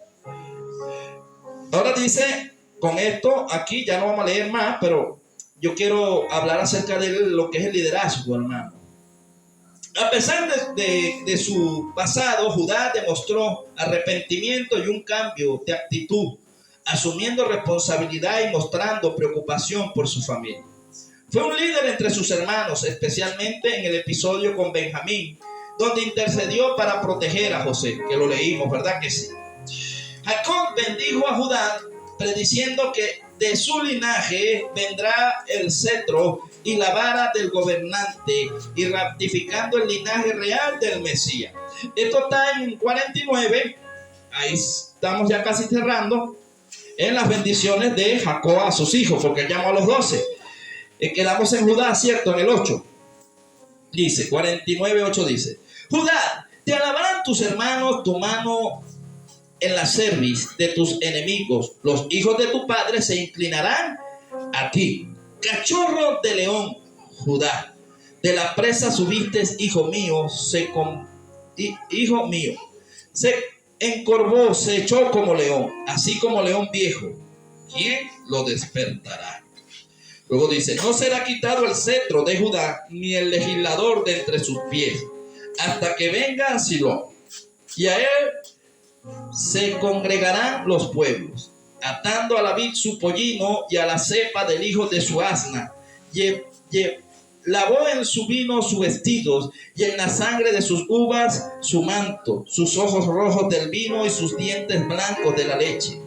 Ahora dice, con esto aquí ya no vamos a leer más, pero yo quiero hablar acerca de lo que es el liderazgo, hermano. A pesar de su pasado, Judá demostró arrepentimiento y un cambio de actitud, asumiendo responsabilidad y mostrando preocupación por su familia. Fue un líder entre sus hermanos, especialmente en el episodio con Benjamín, donde intercedió para proteger a José, que lo leímos, ¿verdad que sí? Jacob bendijo a Judá, prediciendo que de su linaje vendrá el cetro y la vara del gobernante, y ratificando el linaje real del Mesías. Esto está en 49, ahí estamos ya casi cerrando, en las bendiciones de Jacob a sus hijos, porque él llamó a los 12. Quedamos en Judá, ¿cierto? En el 8. Dice, 49:8 dice, Judá, te alabarán tus hermanos, tu mano en la cerviz de tus enemigos. Los hijos de tu padre se inclinarán a ti. Cachorro de león, Judá, de la presa subiste, hijo mío, hijo mío. Se encorvó, se echó como león, así como león viejo. ¿Quién lo despertará? Luego dice, no será quitado el cetro de Judá, ni el legislador de entre sus pies, hasta que venga Silo, y a él se congregarán los pueblos, atando a la vid su pollino y a la cepa del hijo de su asna. Lavó en su vino sus vestidos, y en la sangre de sus uvas su manto, sus ojos rojos del vino y sus dientes blancos de la leche.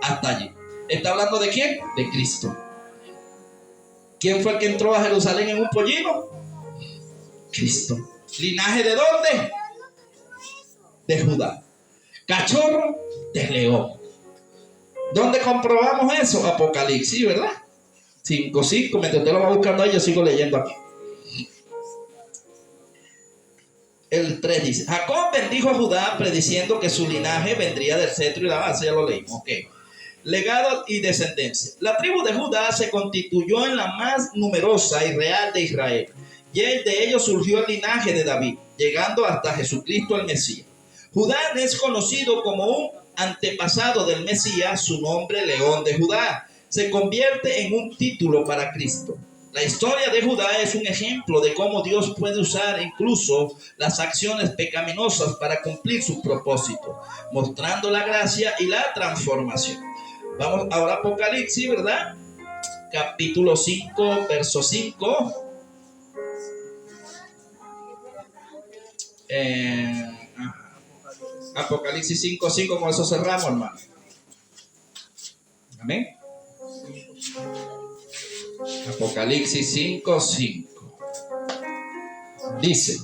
Hasta allí. ¿Está hablando de quién? De Cristo. ¿Quién fue el que entró a Jerusalén en un pollino? Cristo. ¿Linaje de dónde? De Judá. Cachorro de león. ¿Dónde comprobamos eso? Apocalipsis, ¿verdad? 5:5. Mientras usted lo va buscando ahí, yo sigo leyendo aquí. El 3 dice, Jacob bendijo a Judá, prediciendo que su linaje vendría del cetro y la base. Ya lo leímos. Ok. Legado y descendencia. La tribu de Judá se constituyó en la más numerosa y real de Israel, y de ellos surgió el linaje de David, llegando hasta Jesucristo el Mesías. Judá es conocido como un antepasado del Mesías. Su nombre, León de Judá, se convierte en un título para Cristo. La historia de Judá es un ejemplo de cómo Dios puede usar incluso las acciones pecaminosas para cumplir su propósito, mostrando la gracia y la transformación. Vamos ahora a Apocalipsis, ¿verdad? Capítulo 5, verso 5. Apocalipsis 5:5, con eso cerramos, hermano. Amén. Apocalipsis 5:5. Dice,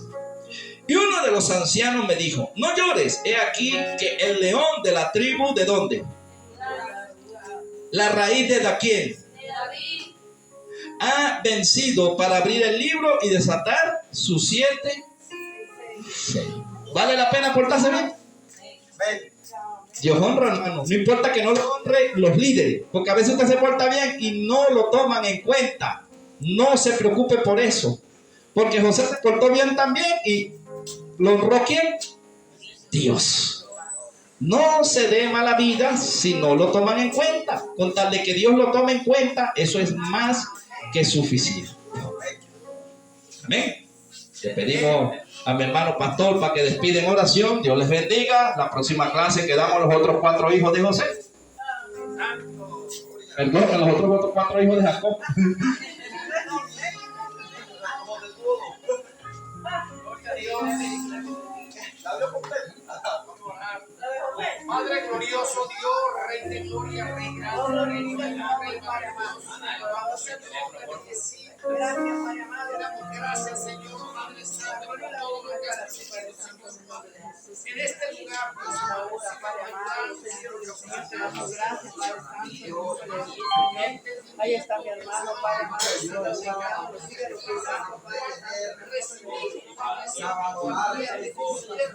y uno de los ancianos me dijo, no llores, he aquí que el león de la tribu, ¿de dónde? La raíz de quién ha vencido para abrir el libro y desatar sus 7 sellos. ¿Vale la pena portarse bien? Dios honra, hermano. No importa que no lo honre los líderes, porque a veces usted se porta bien y no lo toman en cuenta. No se preocupe por eso, porque José se portó bien también y lo honró ¿quién? Dios. No se dé mala vida si no lo toman en cuenta. Con tal de que Dios lo tome en cuenta, eso es más que suficiente. Amén. Le pedimos a mi hermano pastor para que despide en oración. Dios les bendiga. La próxima clase quedamos los otros 4 hijos de José. Perdón, los otros 4 hijos de Jacob. Padre glorioso Dios, Rey de gloria, Rey grande, Rey Padre amado. Gracias, Padre amado. Damos gracias, Señor, Padre Santo. la gloria y la honra para ti, Padre Santo, en el nombre de Jesús. En este lugar, pues, ahora, Padre amado, Señor, Señor, te damos gracias, Padre Santo, en el nombre de Jesús, Señor. Ahí está mi hermano, Padre amado, síguelo cuidando, síguelo cuidando, Padre Santo, recibir sábado, en el nombre de Jesús de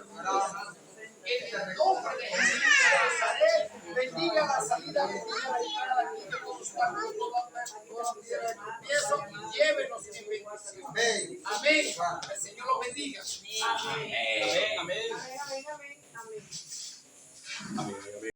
Nazaret, bendiga la salida, bendiga la entrada, bendiga con sus manos, toda piedra de tropiezo, y llévenos en bendición. Amén. El Señor los bendiga. Amén. Amén. Amén, amén, amén, amén.